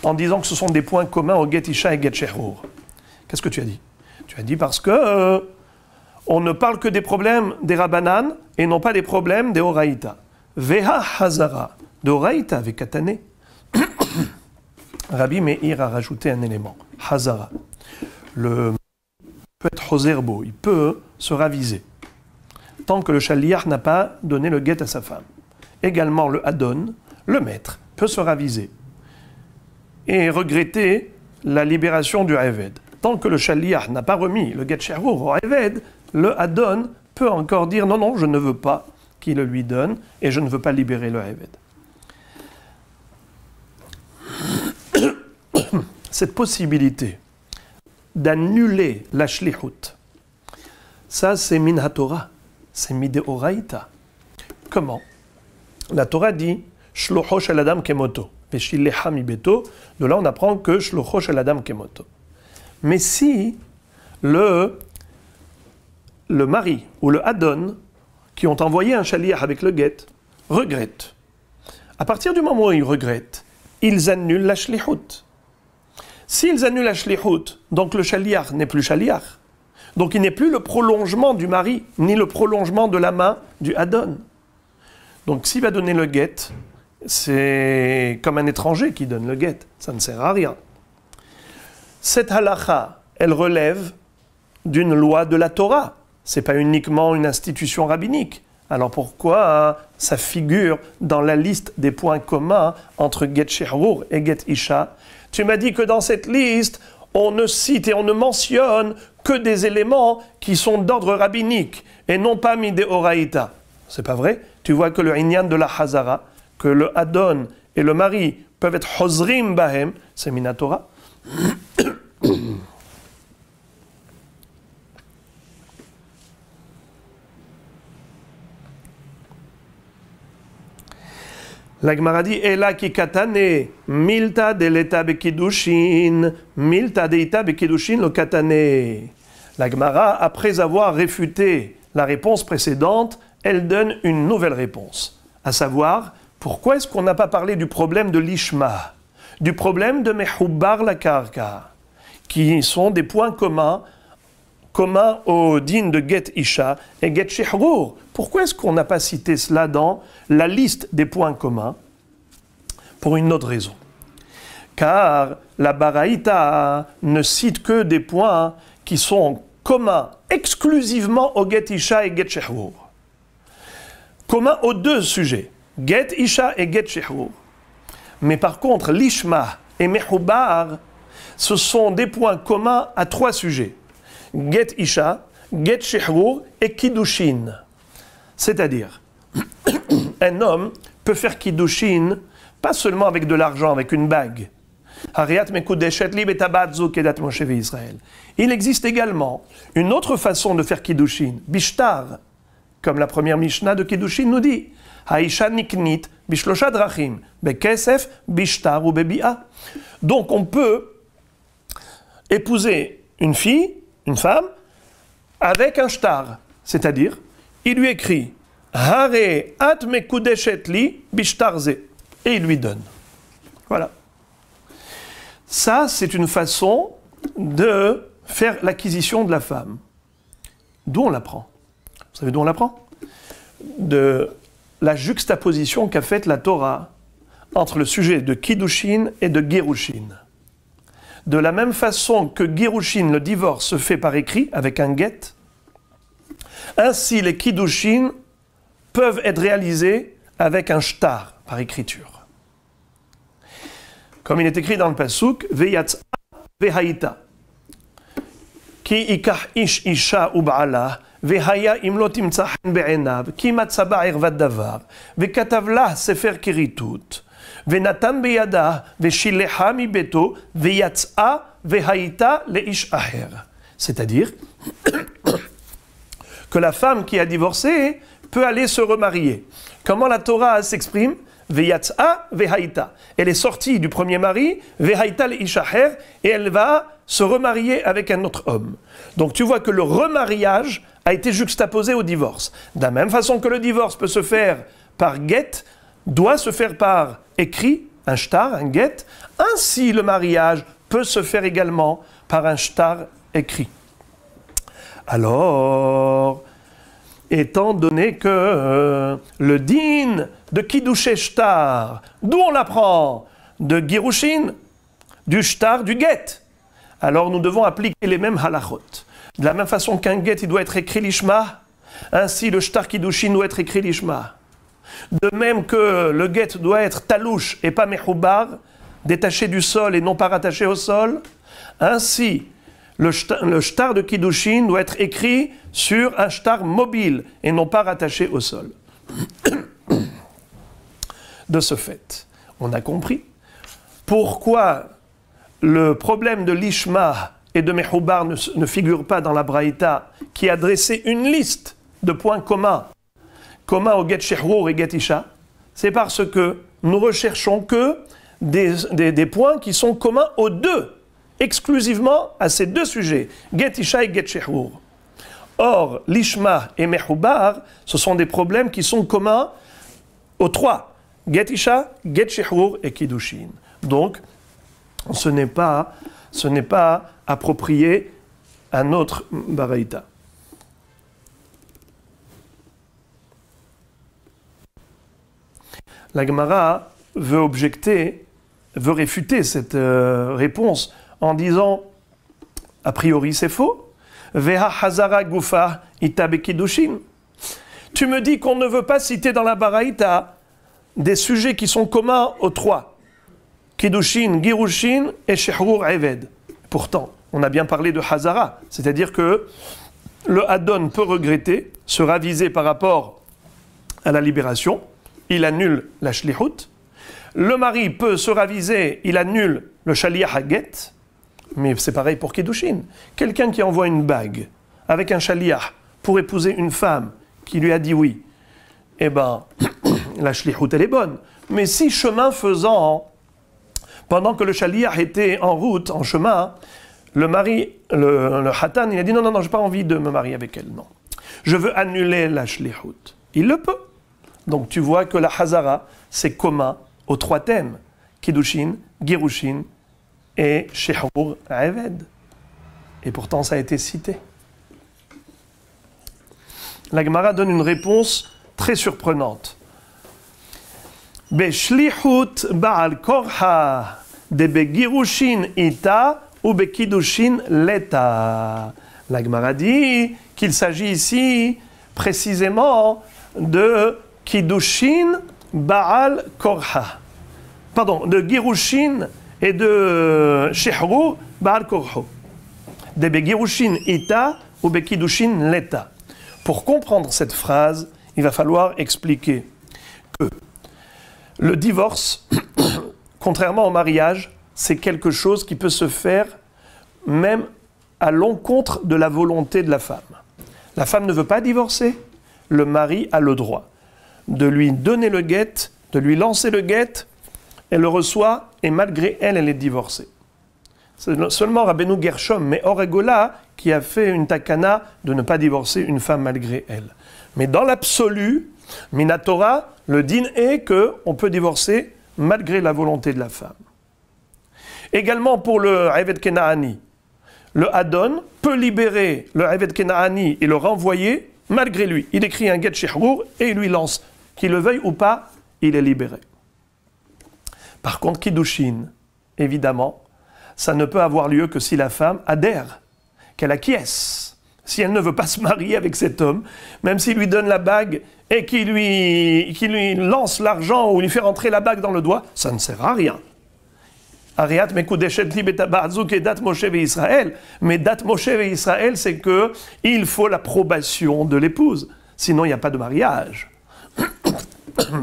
en disant que ce sont des points communs au Get Isha et Get Shehur? Qu'est-ce que tu as dit? Tu as dit parce que on ne parle que des problèmes des Rabbanan et non pas des problèmes des Horaïta. Veha Hazara, de Horaïta avec Katane. Rabbi Meir a rajouté un élément, Hazara. Le peut être Hozerbo, il peut se raviser, tant que le Shaliach n'a pas donné le guet à sa femme. Également le Adon, le maître, peut se raviser et regretter la libération du Eved. Tant que le Shaliach n'a pas remis le guet Shehur au Eved, le Adon peut encore dire non, non, je ne veux pas qu'il le lui donne et je ne veux pas libérer le Eved. Cette possibilité d'annuler la shlichut, ça c'est min ha-Torah, c'est midé oraïta. Comment? La Torah dit shlocho shel adam kemoto, veshilecha mi beto. De là on apprend que shlocho shel adam kemoto. Mais si le le mari ou le Adon, qui ont envoyé un shaliach avec le get, regrettent. À partir du moment où ils regrettent, ils annulent la shlichut. S'ils annulent la shlichut, donc le shaliach n'est plus shaliach. Donc il n'est plus le prolongement du mari, ni le prolongement de la main du Adon. Donc s'il va donner le get, c'est comme un étranger qui donne le get. Ça ne sert à rien. Cette halakha, elle relève d'une loi de la Torah. Ce n'est pas uniquement une institution rabbinique. Alors pourquoi ça figure dans la liste des points communs entre get shehrur et get isha? Tu m'as dit que dans cette liste, on ne cite et on ne mentionne que des éléments qui sont d'ordre rabbinique et non pas midéoraïta. C'est pas vrai? Tu vois que le inyan de la hazara, que le Adon et le mari peuvent être hozrim bahem, c'est minatora. La Gemara dit Ela ki katane milta de l'eta bekidushin milta de ita bekidushin lo katane. La Gemara, après avoir réfuté la réponse précédente, elle donne une nouvelle réponse, à savoir pourquoi est-ce qu'on n'a pas parlé du problème de l'ishma, du problème de mehubbar la karka, qui sont des points communs au din de get isha et get shehrur. Pourquoi est-ce qu'on n'a pas cité cela dans la liste des points communs? Pour une autre raison. Car la baraïta ne cite que des points qui sont communs exclusivement au get isha et get shehrur. Communs aux deux sujets, get isha et get shehrur. Mais par contre, l'ishma et mehubbar, ce sont des points communs à trois sujets. Get isha, get shehrur et kiddushin. C'est-à-dire, un homme peut faire kiddushin pas seulement avec de l'argent, avec une bague. Il existe également une autre façon de faire kiddushin, bishtar, comme la première Mishnah de kiddushin nous dit. Haisha niknit bishlosha drachim, bekesef, bishtar ou bebi'a. Donc on peut épouser une fille, une femme, avec un shtar, c'est-à-dire, il lui écrit Hare at mekudeshet li bishtarze, et il lui donne. Voilà. Ça, c'est une façon de faire l'acquisition de la femme. D'où on l'apprend? Vous savez d'où on l'apprend? De la juxtaposition qu'a faite la Torah entre le sujet de kiddushin et de gerushin. De la même façon que gerushin, le divorce, se fait par écrit, avec un get, ainsi les kiddushin peuvent être réalisés avec un shtar, par écriture. Comme il est écrit dans le pasuk, Veyatsa vehaïta, ki ikach ish isha ub'ala, vehaya imlo timtzahan be'enav, ki matzaba irvad davar, vekatavlah sefer kiritut, venatan beyada, veshileha mi beto, veyatsa vehaïta le ish aher. C'est-à-dire que la femme qui a divorcé peut aller se remarier. Comment la Torah s'exprime? Veyatsa vehaïta. Elle est sortie du premier mari, vehaïta le ishaher, et elle va se remarier avec un autre homme. Donc tu vois que le remariage a été juxtaposé au divorce. De la même façon que le divorce peut se faire par get, doit se faire par écrit, un shtar, un get, ainsi le mariage peut se faire également par un shtar écrit. Alors, étant donné que le din de Kiddushé Shtar, d'où on l'apprend? De Girushin, du Shtar, du Get. Alors nous devons appliquer les mêmes halachot. De la même façon qu'un Get, il doit être écrit l'Ishma, ainsi le Shtar Kiddushin doit être écrit l'Ishma. De même que le Get doit être talouche et pas mehubbar, détaché du sol et non pas rattaché au sol, ainsi le shtar de Kiddushin doit être écrit sur un shtar mobile et non pas rattaché au sol. De ce fait, on a compris pourquoi le problème de l'ishma et de mehubbar ne figure pas dans la braïta qui a dressé une liste de points communs au get shehrur et get isha. C'est parce que nous recherchons que des points qui sont communs aux deux, exclusivement à ces deux sujets, get isha et get shehrur. Or, l'ishma et mehoubar, ce sont des problèmes qui sont communs aux trois. Get isha, get shehur et kiddushin. Donc, ce n'est pas approprié à notre baraïta. La Gemara veut réfuter cette réponse en disant, a priori c'est faux. Veha hazara gufa itabe kiddushin. Tu me dis qu'on ne veut pas citer dans la baraïta des sujets qui sont communs aux trois. Kiddushin, girushin et shehur eved. Pourtant, on a bien parlé de hazara, c'est-à-dire que le Hadon peut regretter, se raviser par rapport à la libération, il annule la shlichut. Le mari peut se raviser, il annule le shaliach haget, mais c'est pareil pour kiddushin. Quelqu'un qui envoie une bague avec un shaliach pour épouser une femme qui lui a dit oui, eh ben, la shlichut elle est bonne. Mais si chemin faisant, pendant que le shaliach était en route, en chemin, le mari, le hatan, il a dit non, j'ai pas envie de me marier avec elle, non. Je veux annuler la shlichut. Il le peut. Donc tu vois que la hazara, c'est commun aux trois thèmes, kiddushin, girushin et shehur eved. Et pourtant ça a été cité. La Gemara donne une réponse très surprenante. Beshlihut ba'al korha de begirushin ita ou bekiddushin leta. La Gemara dit qu'il s'agit ici précisément de kiddushin ba'al korha. Pardon, de girushin et de shehru ba'al korho. De begirushin ita ou bekiddushin leta. Pour comprendre cette phrase, il va falloir expliquer que le divorce, contrairement au mariage, c'est quelque chose qui peut se faire même à l'encontre de la volonté de la femme. La femme ne veut pas divorcer, le mari a le droit de lui donner le guet, de lui lancer le guet, elle le reçoit et malgré elle, elle est divorcée. C'est seulement Rabbeinu Gershom, mais Oregola, qui a fait une takana de ne pas divorcer une femme malgré elle. Mais dans l'absolu, Minatora, le din est qu'on peut divorcer malgré la volonté de la femme. Également pour le Eved Kenaani, le Hadon peut libérer le Eved Kenaani et le renvoyer malgré lui. Il écrit un get shehur et il lui lance. Qu'il le veuille ou pas, il est libéré. Par contre, kiddushin, évidemment, ça ne peut avoir lieu que si la femme adhère, qu'elle acquiesce. Si elle ne veut pas se marier avec cet homme, même s'il lui donne la bague et qu'il lui lance l'argent ou lui fait rentrer la bague dans le doigt, ça ne sert à rien. Ariat mekudeshet li betabazuk et dat Moshe ve Israël. Mais dat Moshe ve Israël, c'est que il faut l'approbation de l'épouse. Sinon, il n'y a pas de mariage.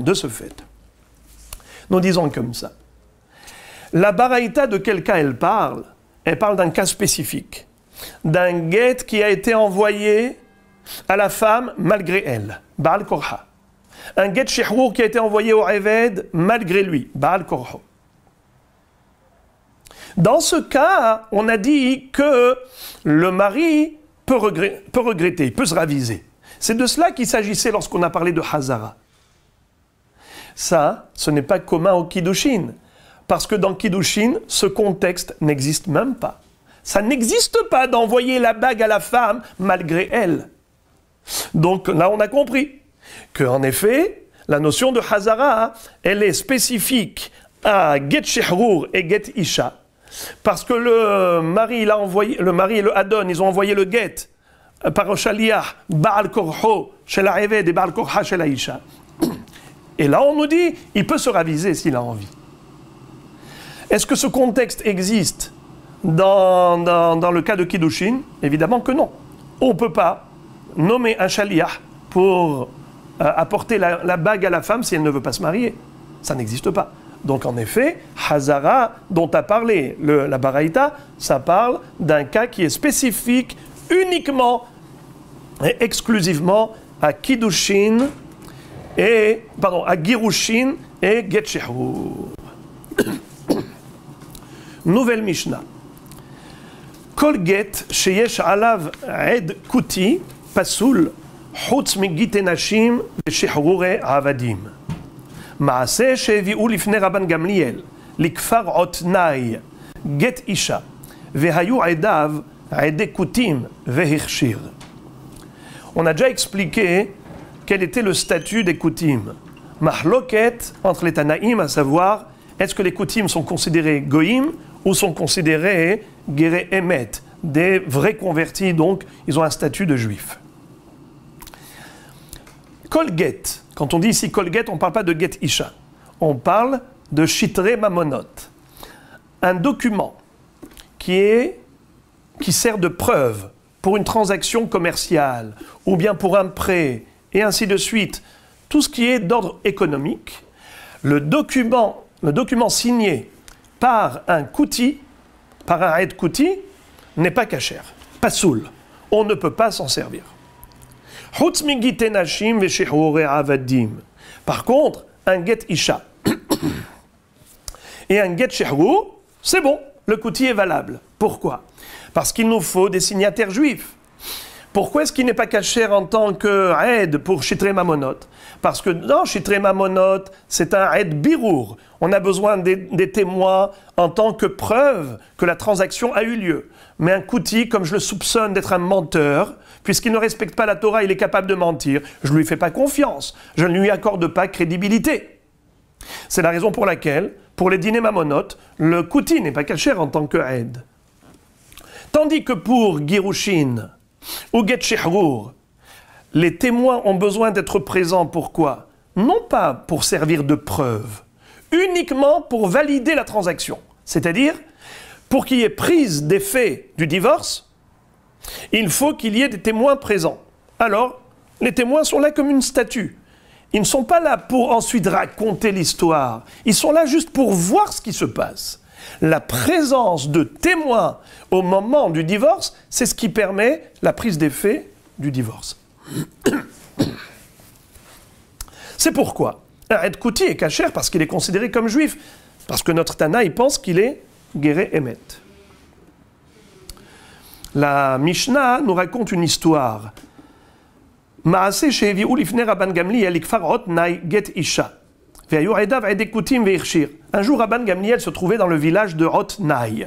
De ce fait, nous disons comme ça. La baraïta de quel cas elle parle d'un cas spécifique, d'un guet qui a été envoyé à la femme malgré elle, Baal Korha. Un guet shehur qui a été envoyé au Eved malgré lui, Baal Korho. Dans ce cas, on a dit que le mari peut regretter, il peut se raviser. C'est de cela qu'il s'agissait lorsqu'on a parlé de Hazara. Ça, ce n'est pas commun au Kiddushin. Parce que dans Kiddushin, ce contexte n'existe même pas. Ça n'existe pas d'envoyer la bague à la femme malgré elle. Donc là, on a compris qu'en effet, la notion de Hazara, elle est spécifique à Get Shehur et Get Isha. Parce que le mari et le Hadon, ils ont envoyé le Get par Shaliach, Baal Korho, chez la Eved et Baal Korha chez la Isha. Et là, on nous dit, il peut se raviser s'il a envie. Est-ce que ce contexte existe dans le cas de Kiddushin? Évidemment que non. On ne peut pas nommer un shaliach pour apporter la bague à la femme si elle ne veut pas se marier. Ça n'existe pas. Donc en effet, Hazara, dont a parlé la Baraïta, ça parle d'un cas qui est spécifique uniquement et exclusivement à Kiddushin, à Girushin et Get Shehur. Nouvelle Mishnah. Kol get sheyesh alav ed kuti פסול חוץ מגיטי נשים ושחרורי עבדים. מעשה שהביאו לפני רבן גמליאל לכפר עותנאי גט אישה והיו עדיו עדי כותים והכשיר. On a déjà expliqué quel était le statut des koutim. Mahloket entre les Tanaïm, à savoir, est-ce que les koutim sont considérés goïm ou sont considérés guéré emet, des vrais convertis, donc ils ont un statut de juifs. Kol get, quand on dit ici kol get, on ne parle pas de get isha, on parle de shitre mamonot, un document qui sert de preuve pour une transaction commerciale ou bien pour un prêt et ainsi de suite, tout ce qui est d'ordre économique, le document signé par un kouti, par un aed kouti, n'est pas kasher, pas soul. On ne peut pas s'en servir. Par contre, un get isha et un get shehrou, c'est bon, le kouti est valable. Pourquoi? Parce qu'il nous faut des signataires juifs. Pourquoi est-ce qu'il n'est pas kasher en tant que aed pour shitre mamonot? Parce que dans shitre mamonot, c'est un aed birour. On a besoin des témoins en tant que preuve que la transaction a eu lieu. Mais un kouti, comme je le soupçonne d'être un menteur, puisqu'il ne respecte pas la Torah, il est capable de mentir, je ne lui fais pas confiance, je ne lui accorde pas crédibilité. C'est la raison pour laquelle, pour les dîners mamonot, le kouti n'est pas kasher en tant que aed. Tandis que pour Girushin ou Get Shehrur, les témoins ont besoin d'être présents. Pourquoi? Non pas pour servir de preuve, uniquement pour valider la transaction. C'est-à-dire, pour qu'il y ait prise des faits du divorce, il faut qu'il y ait des témoins présents. Alors, les témoins sont là comme une statue. Ils ne sont pas là pour ensuite raconter l'histoire. Ils sont là juste pour voir ce qui se passe. La présence de témoins au moment du divorce, c'est ce qui permet la prise des faits du divorce. C'est pourquoi un aed kouti est kasher parce qu'il est considéré comme juif, parce que notre Tana, il pense qu'il est guéré emet. La Mishnah nous raconte une histoire. Maaseh shehevi'u lifnei Rabban Gamliel likfar otnai get isha. Un jour, Rabban Gamliel se trouvait dans le village de Otnaï.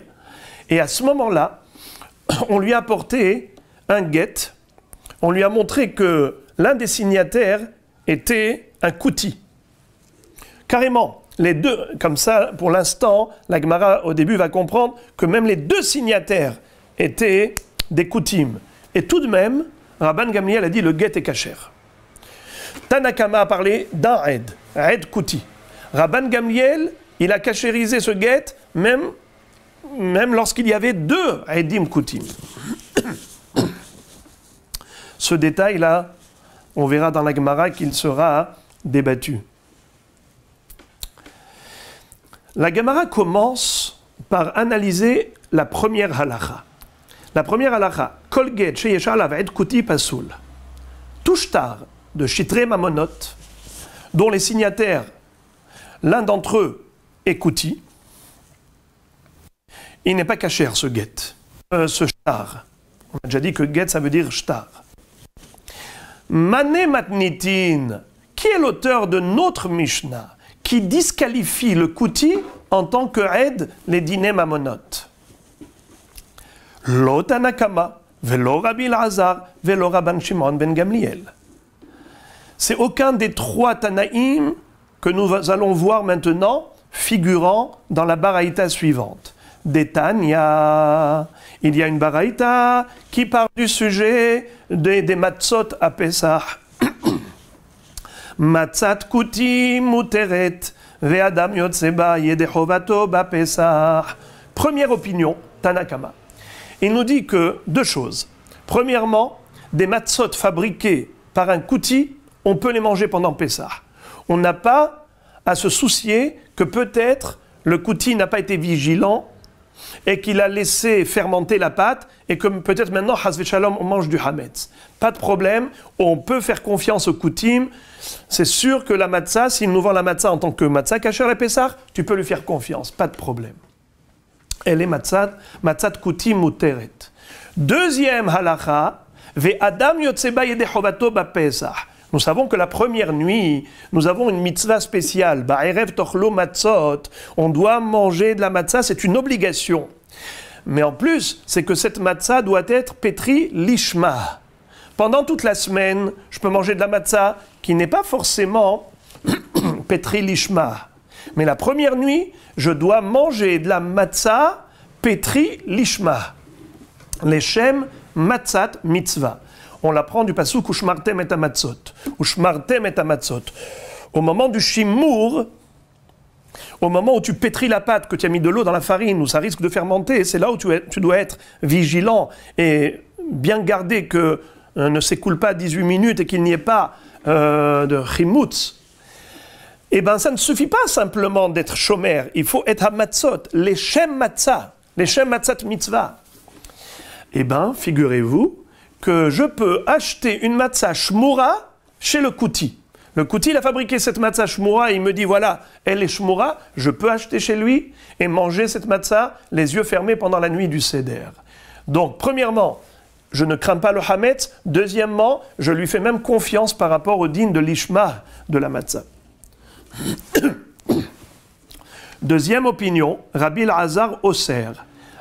Et à ce moment-là, on lui a apporté un guet. On lui a montré que l'un des signataires était un kouti. Carrément, les deux, comme ça, pour l'instant, la Gemara, au début, va comprendre que même les deux signataires étaient des koutim. Et tout de même, Rabban Gamliel a dit le guet est kasher. Tanakama a parlé d'un aed kouti. Rabban Gamliel, il a kashérisé ce guet même lorsqu'il y avait deux aedim koutim. Ce détail-là, on verra dans la Gemara qu'il sera débattu. La Gemara commence par analyser la première halakha. La première halakha, kol get sheyesha alav aed kouti pasoul. Tout shtar de shitre mamonot, dont les signataires, l'un d'entre eux est kouti, il n'est pas kasher ce get, ce shtar. On a déjà dit que get ça veut dire shtar. Mané matnitin, qui est l'auteur de notre Mishnah, qui disqualifie le kouti en tant que aed les dîners mamonot? Lo Tanakama, velo Rabbi Elazar, velo Rabban Shimon ben Gamliel. C'est aucun des trois Tanaïm que nous allons voir maintenant figurant dans la baraïta suivante. Des Tanya, il y a une baraïta qui parle du sujet des matzot à Pesach. Matzat kuti muteret ve'adam yotzeba yedechovato ba Pesach. Première opinion, Tanakama. Il nous dit que deux choses. Premièrement, des matzot fabriqués par un kouti, on peut les manger pendant Pessah. On n'a pas à se soucier que peut-être le kouti n'a pas été vigilant et qu'il a laissé fermenter la pâte et que peut-être maintenant, hasvé shalom, on mange du hametz. Pas de problème, on peut faire confiance au koutim. C'est sûr que la matzah, s'il nous vend la matzah en tant que matzah kasher et Pessah, tu peux lui faire confiance, pas de problème. Elle est matzat koutim muteret. Deuxième halakha, Ve'adam yotzeba yede chovato ba'pesach. Nous savons que la première nuit, nous avons une mitzvah spéciale. Ba'erev tochlo matzot. On doit manger de la matzah, c'est une obligation. Mais en plus, c'est que cette matzah doit être pétrie lishma. Pendant toute la semaine, je peux manger de la matzah qui n'est pas forcément pétrie lishma. Mais la première nuit, je dois manger de la matzah pétrie lishma. Leshem matzat mitzvah. On l'apprend du pasuk Ushmartem et amatzot. Ushmartem et amatzot. Au moment du shimour, au moment où tu pétris la pâte, que tu as mis de l'eau dans la farine, où ça risque de fermenter, c'est là où tu dois être vigilant et bien garder que ne s'écoule pas 18 minutes et qu'il n'y ait pas de chimutz. Eh bien, ça ne suffit pas simplement d'être chômeur. Il faut être amatzot, les shem matzah mitzvah. Eh bien, figurez-vous que je peux acheter une matzah shmura chez le kouti. Le kouti, il a fabriqué cette matzah shmura et il me dit, voilà, elle est shmura, je peux acheter chez lui et manger cette matzah les yeux fermés pendant la nuit du seder. Donc, premièrement, je ne crains pas le hametz. Deuxièmement, je lui fais même confiance par rapport au din de l'ishma de la matzah. Deuxième opinion, Rabbi Elazar Osser.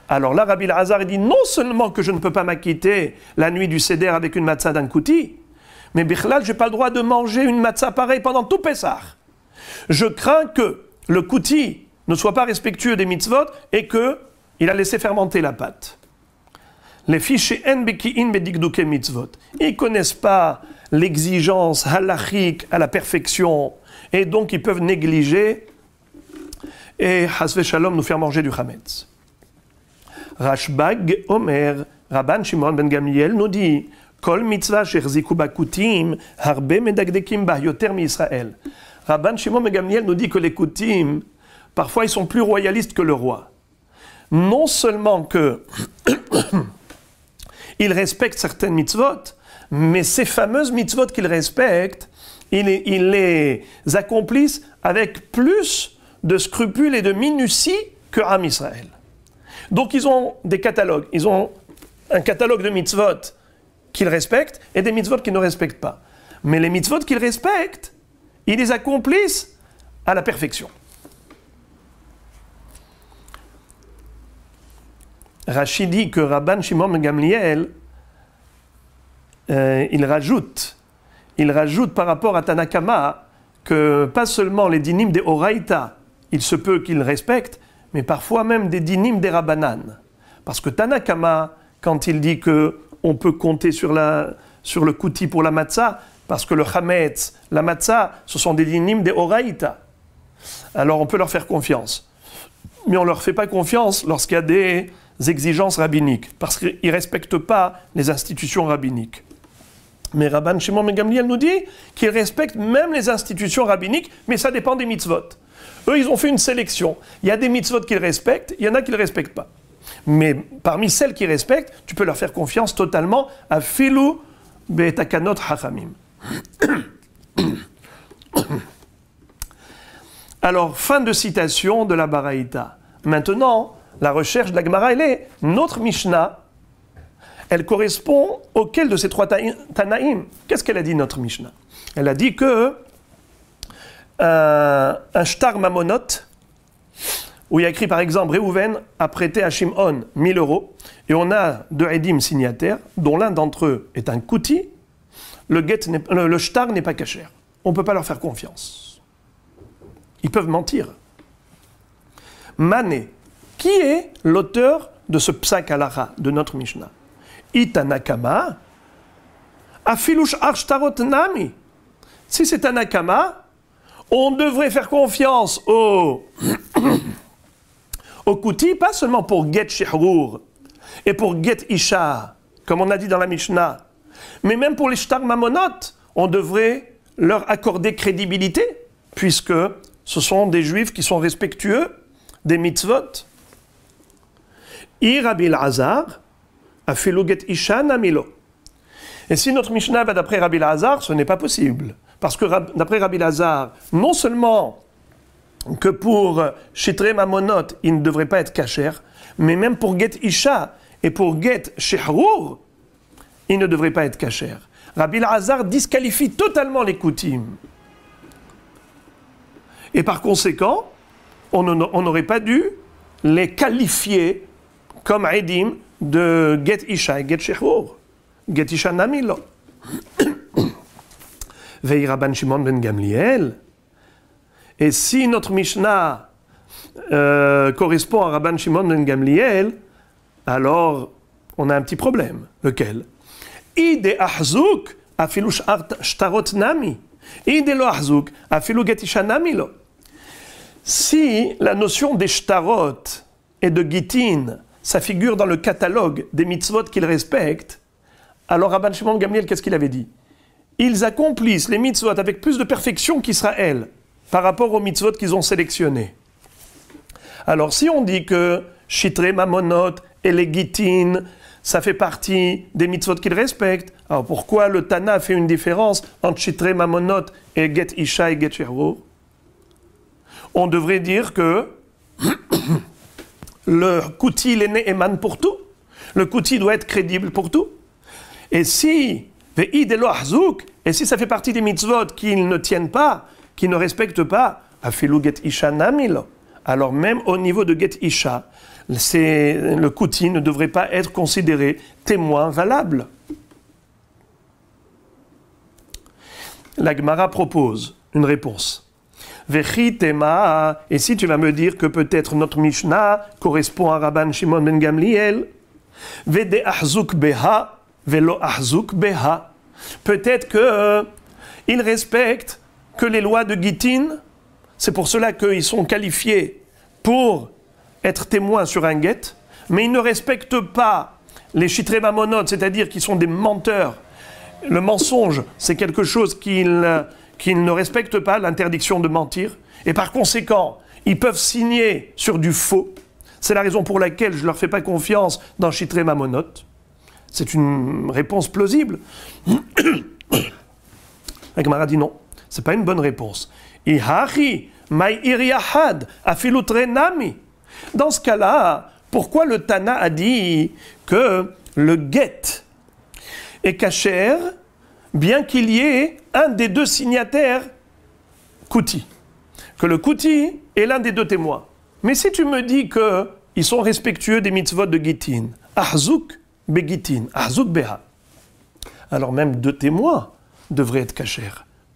Alors là, Rabbi Elazar dit non seulement que je ne peux pas m'acquitter la nuit du Seder avec une matzah d'un kouti, mais bichlal, je n'ai pas le droit de manger une matzah pareille pendant tout Pessah. Je crains que le kouti ne soit pas respectueux des mitzvot et qu'il a laissé fermenter la pâte. Les fiches en beki'in bedigduke mitzvot. Ils ne connaissent pas l'exigence halachique à la perfection et donc ils peuvent négliger et hasve shalom nous faire manger du chametz. Rashbag Omer, Rabban Shimon ben Gamliel nous dit Kol mitzvah shechziku bakutim harbe medagdekim ba yoter mi Israël. Rabban Shimon ben Gamliel nous dit que les kutim, parfois ils sont plus royalistes que le roi. Non seulement que ils respectent certaines mitzvot, mais ces fameuses mitzvot qu'ils respectent, ils les accomplissent avec plus de scrupules et de minutie que Am Israël. Donc ils ont des catalogues, ils ont un catalogue de mitzvot qu'ils respectent et des mitzvot qu'ils ne respectent pas. Mais les mitzvot qu'ils respectent, ils les accomplissent à la perfection. Rashi dit que Rabban Shimon ben Gamliel, il rajoute par rapport à Tanakama que pas seulement les dinim des Oraïta, il se peut qu'ils respectent, mais parfois même des dinim des Rabbanan. Parce que Tanakama, quand il dit qu'on peut compter sur le kouti pour la matzah, parce que le chametz, la matzah, ce sont des dinim des Oraïta. Alors on peut leur faire confiance. Mais on ne leur fait pas confiance lorsqu'il y a des exigences rabbiniques, parce qu'ils ne respectent pas les institutions rabbiniques. Mais Rabban Shimon ben Gamliel nous dit qu'ils respectent même les institutions rabbiniques, mais ça dépend des mitzvot. Eux, ils ont fait une sélection. Il y a des mitzvot qu'ils respectent, il y en a qui ne les respectent pas. Mais parmi celles qu'ils respectent, tu peux leur faire confiance totalement à Filu Be'etakanot Hachamim. Alors, fin de citation de la Baraïta. Maintenant, la recherche de la Gemara, elle est notre Mishnah. Elle correspond auquel de ces trois Tanaïm? Qu'est-ce qu'elle a dit, notre Mishnah? Elle a dit que un shtar mamonot, où il y a écrit par exemple Réhouven a prêté à Shimon 1000 euros, et on a deux Edim signataires, dont l'un d'entre eux est un kouti, le shtar n'est pas cachère. On ne peut pas leur faire confiance. Ils peuvent mentir. Mané, qui est l'auteur de ce psak halacha de notre Mishnah? Itanakama, afilush arshtarot nami. Si c'est un nakama, on devrait faire confiance au kouti, pas seulement pour get shehrur et pour get isha, comme on a dit dans la Mishnah, mais même pour les shtar mamonot, on devrait leur accorder crédibilité, puisque ce sont des juifs qui sont respectueux des mitzvot. Rabbi Elazar a fait le get isha namilo. Et si notre Mishnah va d'après Rabbi Elazar, ce n'est pas possible. Parce que d'après Rabbi Elazar, non seulement que pour Shitre Mamonot, il ne devrait pas être kasher, mais même pour Get Isha et pour Get Shehrur, il ne devrait pas être kasher. Rabbi Elazar disqualifie totalement les koutim. Et par conséquent, on n'aurait pas dû les qualifier comme Edim de Get Isha et Get Shechur. Get Isha Namilo. Vei Rabban Shimon ben Gamliel. Et si notre Mishnah correspond à Rabban Shimon ben Gamliel, alors on a un petit problème. Lequel? Ide ahzuk afilu shtarot nami. Ide lo ahzuk afilu Get Isha Namilo. Si la notion des shtarot et de gitin, ça figure dans le catalogue des mitzvot qu'ils respectent, alors Rabban Shimon Gamliel, qu'est-ce qu'il avait dit? Ils accomplissent les mitzvot avec plus de perfection qu'Israël par rapport aux mitzvot qu'ils ont sélectionnés. Alors si on dit que Shitre Mamonot et les gitin, ça fait partie des mitzvot qu'ils respectent, alors pourquoi le Tana fait une différence entre Shitre Mamonot et Get Isha et Get Shechur? On devrait dire que le kouti, il est né émane pour tout. Le kouti doit être crédible pour tout. Et si ça fait partie des mitzvot qu'ils ne tiennent pas, qu'ils ne respectent pas, afilu Get Isha Namilo. Alors même au niveau de Get Isha, le kouti ne devrait pas être considéré témoin valable. La Gemara propose une réponse. Et si tu vas me dire que peut-être notre Mishnah correspond à Rabban Shimon ben Gamliel, peut-être qu'ils respectent que les lois de Gittin, c'est pour cela qu'ils sont qualifiés pour être témoins sur un guet, mais ils ne respectent pas les Shitre Mamonot, c'est-à-dire qu'ils sont des menteurs. Le mensonge, c'est quelque chose qu'ils ne respectent pas, l'interdiction de mentir, et par conséquent, ils peuvent signer sur du faux. C'est la raison pour laquelle je ne leur fais pas confiance dans Shitre Mamonot. C'est une réponse plausible. La Gemara dit non, ce n'est pas une bonne réponse. Dans ce cas-là, pourquoi le Tana a dit que le guet est kasher, bien qu'il y ait un des deux signataires kouti, que le kouti est l'un des deux témoins. Mais si tu me dis qu'ils sont respectueux des mitzvot de Gittin, ahzouk begitin, ahzouk beha, alors même deux témoins devraient être kasher.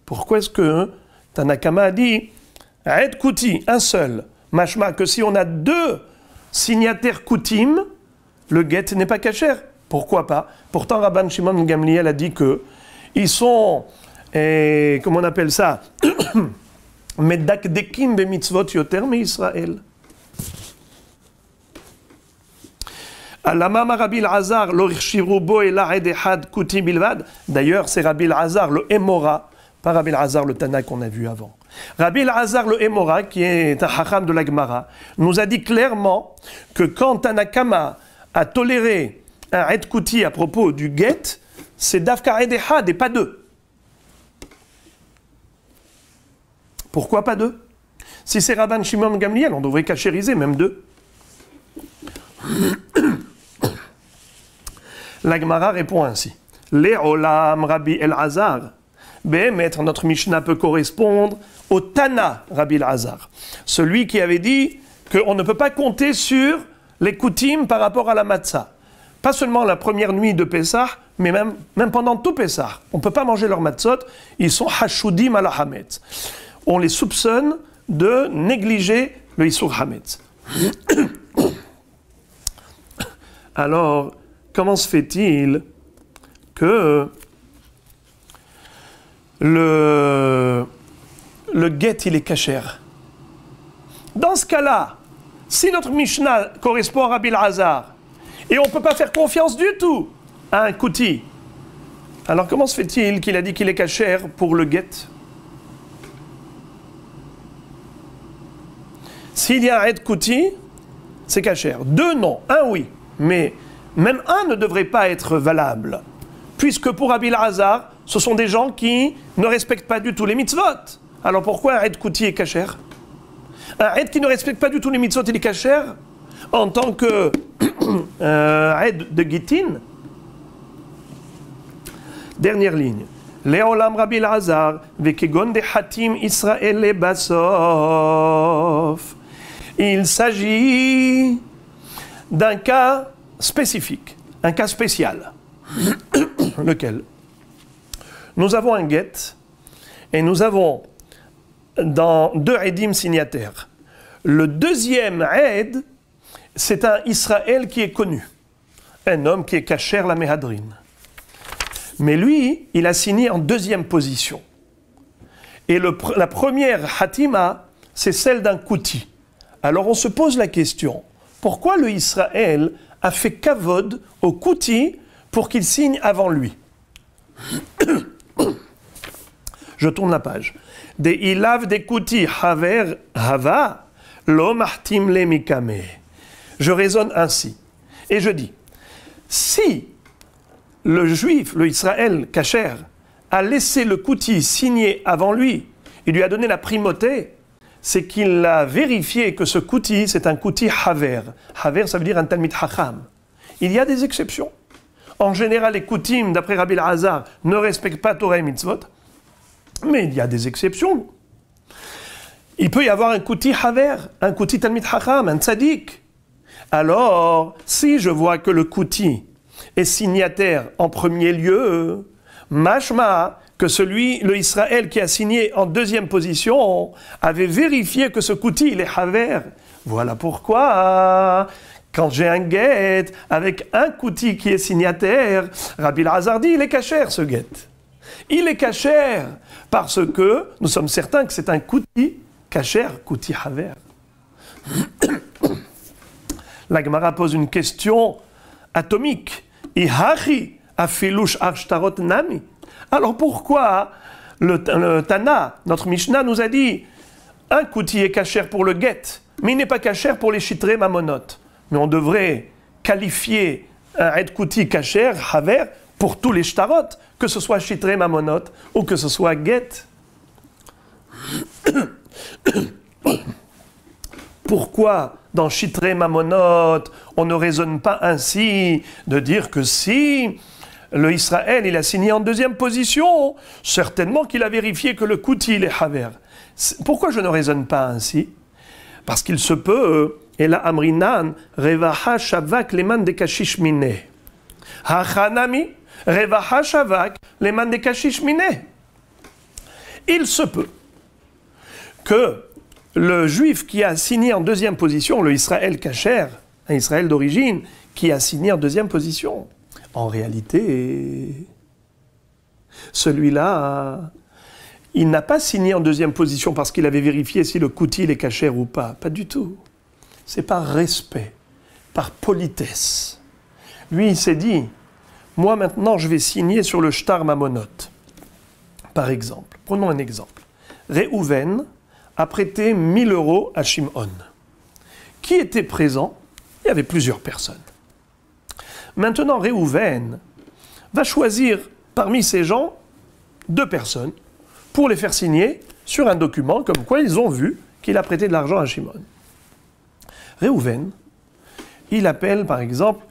Pourquoi est-ce que Tanakama a dit Aed kouti, un seul, mashma, que si on a deux signataires koutim, le guet n'est pas kasher? Pourquoi pas? Pourtant, Rabban Shimon Gamliel a dit que ils sont, comment on appelle ça, medakdekim be mitzvot yoter me Israël. Alamama Rabbi Elazar lo irshiru bo ela ed echad kuti bilvad. D'ailleurs, c'est Rabbi Elazar le Emora, pas Rabbi Elazar le Tana qu'on a vu avant. Rabbi Elazar le Emora, qui est un hacham de la Gemara, nous a dit clairement que quand Tanakama a toléré un ed kuti à propos du guet, c'est dafka ed echad et pas deux. Pourquoi pas deux? Si c'est Rabban Shimon Gamliel, on devrait cachériser même deux. La Gemara répond ainsi. Le'olam Rabbi Elazar. Béhémettre, notre Mishnah peut correspondre au Tana Rabbi Elazar. Celui qui avait dit qu'on ne peut pas compter sur les koutim par rapport à la matzah. Pas seulement la première nuit de Pessah, mais même pendant tout Pessah. On ne peut pas manger leur matzot, ils sont hashudim ala hametz. On les soupçonne de négliger le Issour Hametz. Alors, comment se fait-il que le guet, il est kasher? Dans ce cas-là, si notre Mishnah correspond à Rabbi Elazar, et on ne peut pas faire confiance du tout à un kouti, alors comment se fait-il qu'il a dit qu'il est kasher pour le guet? S'il y a un ed kouti, c'est kasher. Deux, non. Un, oui. Mais même un ne devrait pas être valable. Puisque pour Rabbi Elazar, ce sont des gens qui ne respectent pas du tout les mitzvot. Alors pourquoi un ed kouti est kasher? Un ed qui ne respecte pas du tout les mitzvot, il est kasher en tant que ed de Gittin. Dernière ligne. Leolam Rabbi Elazar, vekegon de hatim Israël le basof. Il s'agit d'un cas spécifique, un cas spécial. Lequel? Nous avons un guet et nous avons dans 2 Edim signataires. Le deuxième Ed, c'est un Israël qui est connu, un homme qui est Kasher la Mehadrin. Mais lui, il a signé en deuxième position. Et la première Hatima, c'est celle d'un Kouti. Alors on se pose la question, pourquoi le Israël a fait kavod au Kouti pour qu'il signe avant lui? Je tourne la page. De ilav de Kouti haver hava lo mahtim le mikame. Je raisonne ainsi. Et je dis, si le juif, le Israël Kasher, a laissé le Kouti signer avant lui, il lui a donné la primauté, c'est qu'il a vérifié que ce Kouti, c'est un Kouti Haver. Haver, ça veut dire un Talmid Chacham. Il y a des exceptions. En général, les Koutim, d'après Rabbi Elazar, ne respectent pas Torah et Mitzvot, mais il y a des exceptions. Il peut y avoir un Kouti Haver, un Kouti Talmid Chacham, un Tzadik. Alors, si je vois que le Kouti est signataire en premier lieu, mashma, que le Israël qui a signé en deuxième position avait vérifié que ce Kouti, il est Haver. Voilà pourquoi, quand j'ai un guet avec un Kouti qui est signataire, Rabbi Elazar dit, il est kasher ce guet. Il est kasher parce que nous sommes certains que c'est un Kouti kasher, Kouti Haver. La Gemara pose une question atomique. Ihachi afilush arshtarot nami. Alors pourquoi le Tana, notre Mishnah, nous a dit un Kouti est kasher pour le guet, mais il n'est pas kasher pour les chitré mamonot. Mais on devrait qualifier un Ed Kouti kasher, haver, pour tous les shtarot, que ce soit chitré mamonot ou que ce soit guet. Pourquoi dans chitré mamonot on ne raisonne pas ainsi de dire que si le Israël, il a signé en deuxième position, certainement qu'il a vérifié que le Kouti, il est Haver. Pourquoi je ne raisonne pas ainsi? Parce qu'il se peut, et la Amrinan, Revaha Shavak Leman de Kashish Mine. Hachanami, Revaha Shavak Leman de Kashish Mine. Il se peut que le juif qui a signé en deuxième position, le Israël Kasher, un Israël d'origine, qui a signé en deuxième position, en réalité, celui-là, il n'a pas signé en deuxième position parce qu'il avait vérifié si le Kouti est kasher ou pas. Pas du tout. C'est par respect, par politesse. Lui, il s'est dit, moi maintenant, je vais signer sur le shtar mamonot. Par exemple, prenons un exemple. Réhouven a prêté 1000 € à Shimon. Qui était présent? Il y avait plusieurs personnes. Maintenant, Réhouven va choisir parmi ces gens 2 personnes pour les faire signer sur un document comme quoi ils ont vu qu'il a prêté de l'argent à Shimon. Réhouven, il appelle par exemple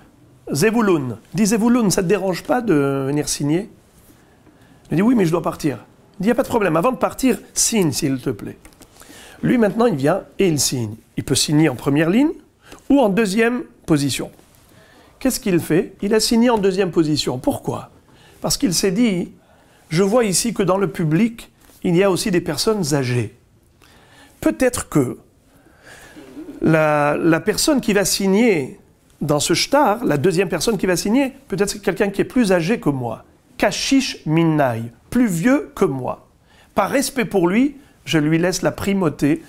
Zevouloun. Il dit Zevouloun, ça ne te dérange pas de venir signer? Il dit oui, mais je dois partir. Il dit il n'y a pas de problème, avant de partir, signe s'il te plaît. Lui maintenant, il vient et il signe. Il peut signer en première ligne ou en deuxième position. Qu'est-ce qu'il fait? Il a signé en deuxième position. Pourquoi? Parce qu'il s'est dit, je vois ici que dans le public, il y a aussi des personnes âgées. Peut-être que la personne qui va signer dans ce shtar, la deuxième personne qui va signer, peut-être c'est quelqu'un qui est plus âgé que moi. Kashish Minnaï, plus vieux que moi. Par respect pour lui, je lui laisse la primauté,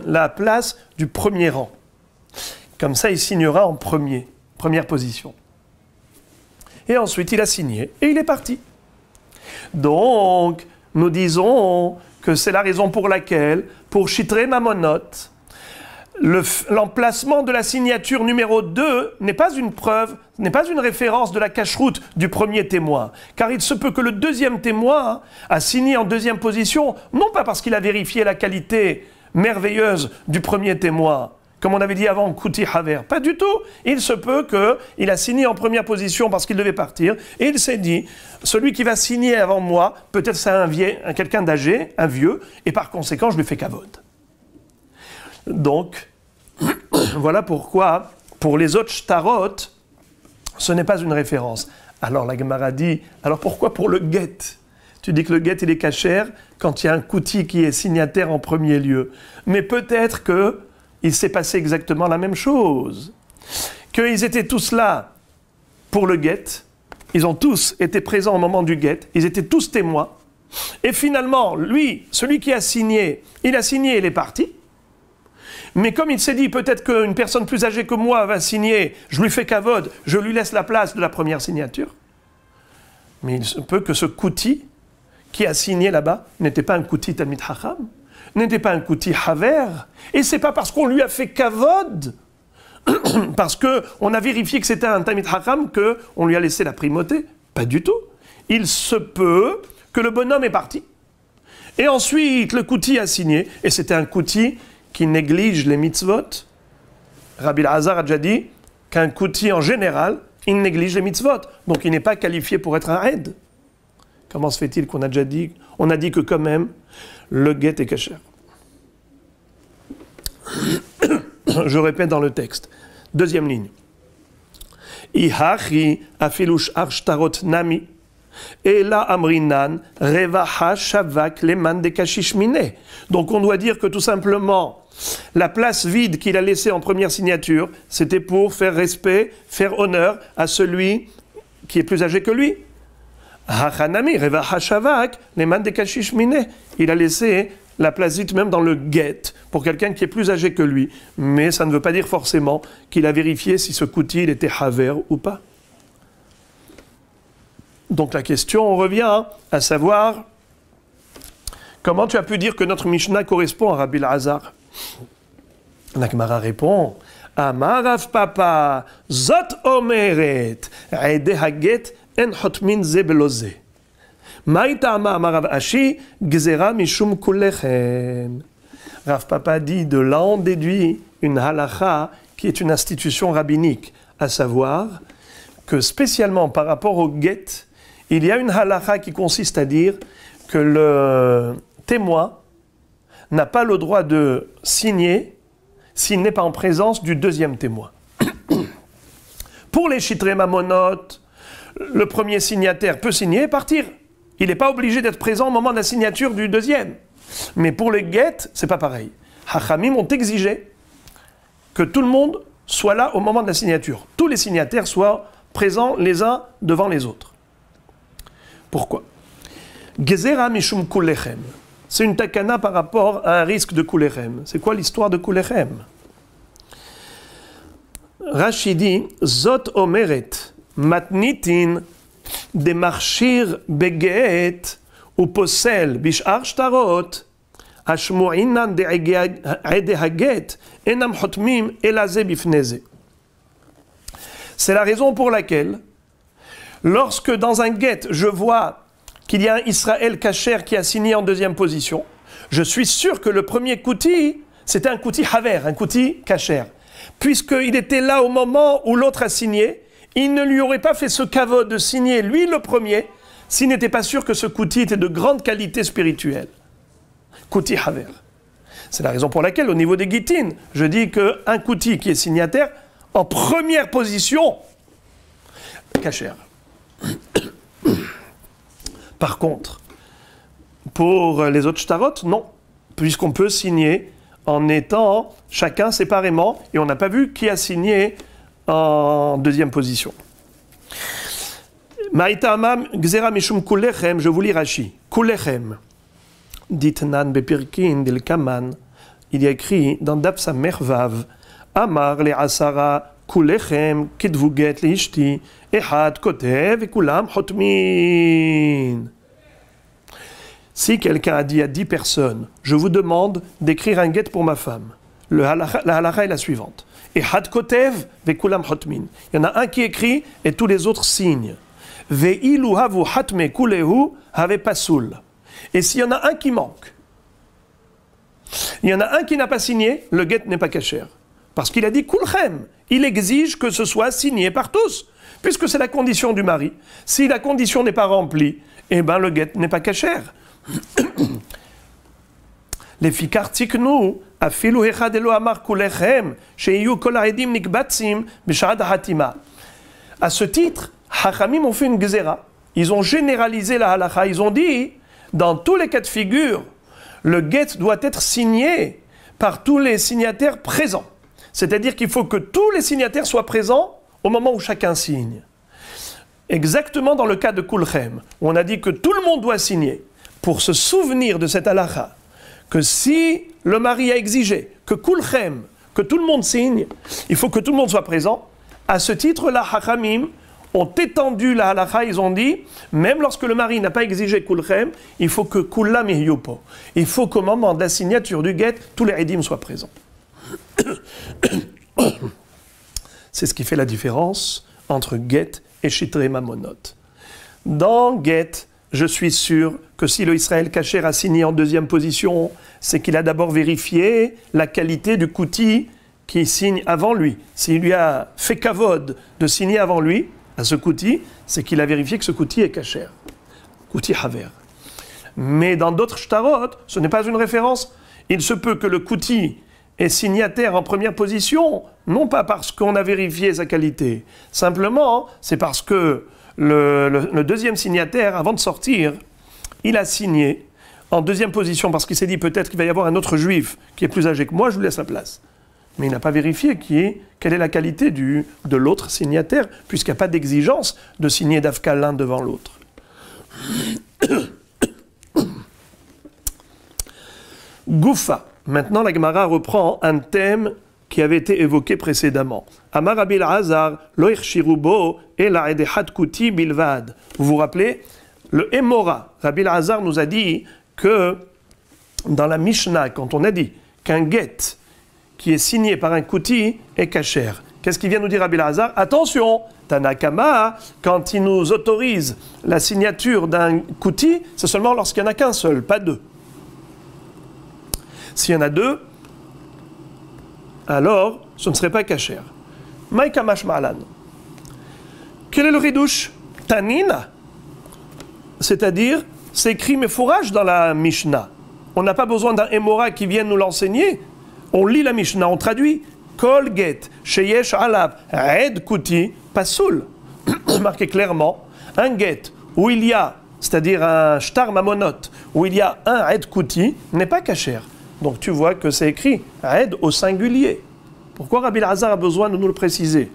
la place du premier rang. Comme ça, il signera en première position. Et ensuite, il a signé et il est parti. Donc, nous disons que c'est la raison pour laquelle, pour Chitré Mamonot, l'emplacement de la signature numéro 2 n'est pas une preuve, n'est pas une référence de la cacheroute du premier témoin. Car il se peut que le deuxième témoin a signé en deuxième position, non pas parce qu'il a vérifié la qualité merveilleuse du premier témoin, comme on avait dit avant, Kuti Haver. Pas du tout. Il se peut qu'il a signé en première position parce qu'il devait partir, et il s'est dit, celui qui va signer avant moi, peut-être c'est quelqu'un d'âgé, un vieux, et par conséquent, je lui fais kavod. Donc, voilà pourquoi, pour les autres shtarot, ce n'est pas une référence. Alors la Gemara dit, alors pourquoi pour le get? Tu dis que le get il est kasher quand il y a un kuti qui est signataire en premier lieu. Mais peut-être qu'il s'est passé exactement la même chose. Qu'ils étaient tous là pour le get, ils ont tous été présents au moment du get, ils étaient tous témoins. Et finalement, lui, celui qui a signé, il est parti. Mais comme il s'est dit, peut-être qu'une personne plus âgée que moi va signer, je lui fais kavod, je lui laisse la place de la première signature. Mais il se peut que ce kuti qui a signé là-bas n'était pas un kuti Talmid Chacham, n'était pas un kuti Haver, et c'est pas parce qu'on lui a fait kavod, parce qu'on a vérifié que c'était un Talmid Chacham, qu'on lui a laissé la primauté. Pas du tout. Il se peut que le bonhomme est parti, et ensuite le kuti a signé, et c'était un kuti qui néglige les mitzvot. Rabbi Elazar a déjà dit qu'un kuti en général, il néglige les mitzvot, donc il n'est pas qualifié pour être un aide. Comment se fait-il qu'on a déjà dit, on a dit que quand même, le get est kasher. Je répète dans le texte. Deuxième ligne. Ihachi afilush arshtarot nami. Et là, amrinan, revaha shavak leman de kashish mine. Donc on doit dire que tout simplement, la place vide qu'il a laissée en première signature, c'était pour faire respect, faire honneur à celui qui est plus âgé que lui. Hachanami, revaha shavak leman de kashish mine. Il a laissé la place vide même dans le get pour quelqu'un qui est plus âgé que lui. Mais ça ne veut pas dire forcément qu'il a vérifié si ce kuti était haver ou pas. Donc la question, on revient à savoir comment tu as pu dire que notre Mishnah correspond à Rabbi Elazar. La Gemara répond, Amar Rav Papa, Zot omeret, Eide haget en hotmin ze beloze. Maïta Amar Rav Ashi, Gzera mishum kulechem. Rav Papa dit, de là on déduit une halacha qui est une institution rabbinique, à savoir que spécialement par rapport au get, il y a une halakha qui consiste à dire que le témoin n'a pas le droit de signer s'il n'est pas en présence du deuxième témoin. Pour les chitré mamonotes, le premier signataire peut signer et partir. Il n'est pas obligé d'être présent au moment de la signature du deuxième. Mais pour les get, c'est pas pareil. Hachamim ont exigé que tout le monde soit là au moment de la signature. Tous les signataires soient présents les uns devant les autres. Pourquoi? Gezera mishum kulechem. C'est une takana par rapport à un risque de kulechem. C'est quoi l'histoire de kulechem? Rashi dit, Zot omeret, matnitin, de marchir begeet, ou posel, bishar shtarot, ashmu'inan de ede haget, enam hotmim, elaze bifneze. C'est la raison pour laquelle, lorsque dans un get, je vois qu'il y a un Israël kasher qui a signé en deuxième position, je suis sûr que le premier kuti, c'était un kuti haver, un kuti kasher. Puisqu'il était là au moment où l'autre a signé, il ne lui aurait pas fait ce kavod de signer lui le premier, s'il n'était pas sûr que ce kuti était de grande qualité spirituelle. Kuti haver. C'est la raison pour laquelle, au niveau des gitin, je dis qu'un kuti qui est signataire, en première position, kasher. Par contre, pour les autres shtarot, non. Puisqu'on peut signer en étant chacun séparément, et on n'a pas vu qui a signé en deuxième position. Maïtamam gzera mishum kulechem, je vous lis Rashi. Kulechem, dit nan bepirkin dil kaman, il y a écrit dans Dapsa Mervav, Amar le asara kulechem kidvuget le ishti, Ehad kotev et kulam hotmin. Si quelqu'un a dit à 10 personnes, je vous demande d'écrire un get pour ma femme, la halakha est la suivante. Ehad kotev et kulam hotmin. Il y en a un qui écrit et tous les autres signent. Ve'ilu havu hatme kulehu have pasul. Et s'il y en a un qui manque, il y en a un qui n'a pas signé, le get n'est pas kasher. Parce qu'il a dit kulchem. Il exige que ce soit signé par tous, puisque c'est la condition du mari. Si la condition n'est pas remplie, eh ben le guet n'est pas cachère. Les fikar tiknu, afilu echad elo amar kulechem, sheyu kol ha'edim nikbatzim b'sha'at hatima. À ce titre, Hachamim ont fait une gzera. Ils ont généralisé la halakha. Ils ont dit, dans tous les cas de figure, le guet doit être signé par tous les signataires présents. C'est-à-dire qu'il faut que tous les signataires soient présents au moment où chacun signe. Exactement dans le cas de Kulchem, où on a dit que tout le monde doit signer, pour se souvenir de cette halakha, que si le mari a exigé que Kulchem, que tout le monde signe, il faut que tout le monde soit présent. À ce titre-là, Hachamim ont étendu la halakha, ils ont dit, même lorsque le mari n'a pas exigé Kulchem, il faut que Kullam yupo. Il faut qu'au moment de la signature du guet, tous les Edim soient présents. C'est ce qui fait la différence entre guet et shitrei mamonot. Dans guet, je suis sûr que si le Israël Kacher a signé en deuxième position, c'est qu'il a d'abord vérifié la qualité du kouti qui signe avant lui. S'il lui a fait kavod de signer avant lui, à ce kouti, c'est qu'il a vérifié que ce kouti est kacher. Kouti haver. Mais dans d'autres shtarot, ce n'est pas une référence. Il se peut que le kouti est signataire en première position, non pas parce qu'on a vérifié sa qualité, simplement c'est parce que le deuxième signataire, avant de sortir, il a signé en deuxième position parce qu'il s'est dit peut-être qu'il va y avoir un autre juif qui est plus âgé que moi, je lui laisse la place. Mais il n'a pas vérifié quelle est la qualité de l'autre signataire, puisqu'il n'y a pas d'exigence de signer d'Afka l'un devant l'autre. Goufa. Maintenant, la Gemara reprend un thème qui avait été évoqué précédemment. Amar Rabbi Elazar, lo irshirubo ela edehat kuti bilvad. Vous vous rappelez, le Emora, Rabbi Elazar nous a dit que dans la Mishnah, quand on a dit qu'un guet qui est signé par un kuti est kasher, qu'est-ce qu'il vient nous dire Rabbi Elazar? Attention, Tanakama, quand il nous autorise la signature d'un kuti, c'est seulement lorsqu'il n'y en a qu'un seul, pas deux. S'il y en a deux, alors ce ne serait pas kasher. Maïka mashma'alan. Quel est le ridouche? Tanina. C'est-à-dire, c'est écrit mefourage dans la Mishnah. On n'a pas besoin d'un Emora qui vienne nous l'enseigner. On lit la Mishnah, on traduit. Kol get, sheyesh alav, ed kuti, pasoul. Marqué clairement, un get où il y a, c'est-à-dire un shtar mamonot, où il y a un ed kuti, n'est pas kasher. Donc tu vois que c'est écrit Aed au singulier. Pourquoi Rabbi Elazar a besoin de nous le préciser?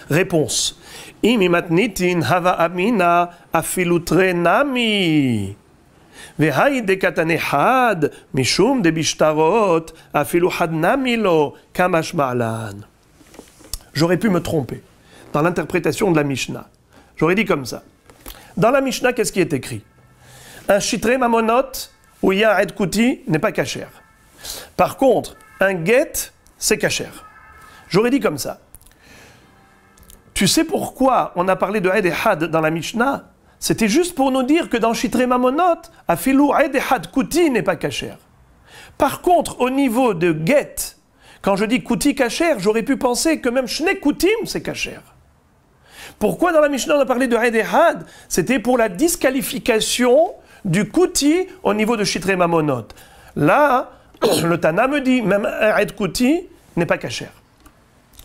Réponse. Imi matnitin hava amina afilutre nami. Vehai dekatane had mishum de bishtarot afilu had namilo kamash ma'alan. J'aurais pu me tromper dans l'interprétation de la Mishnah. J'aurais dit comme ça. Dans la Mishnah, qu'est-ce qui est écrit? Un shitrei mamonot où il y a un ed kuti n'est pas kasher. Par contre, un get, c'est kasher. J'aurais dit comme ça. Tu sais pourquoi on a parlé de ed et had dans la Mishnah? C'était juste pour nous dire que dans shitrei mamonot, afilu ed et had kuti n'est pas kasher. Par contre, au niveau de get, quand je dis kuti kasher, j'aurais pu penser que même shne kutim, c'est kasher. Pourquoi dans la Mishnah on a parlé de ed et had? C'était pour la disqualification du kuti au niveau de shitrei mamonot. Là, le Tana me dit, même un ed kuti n'est pas kasher.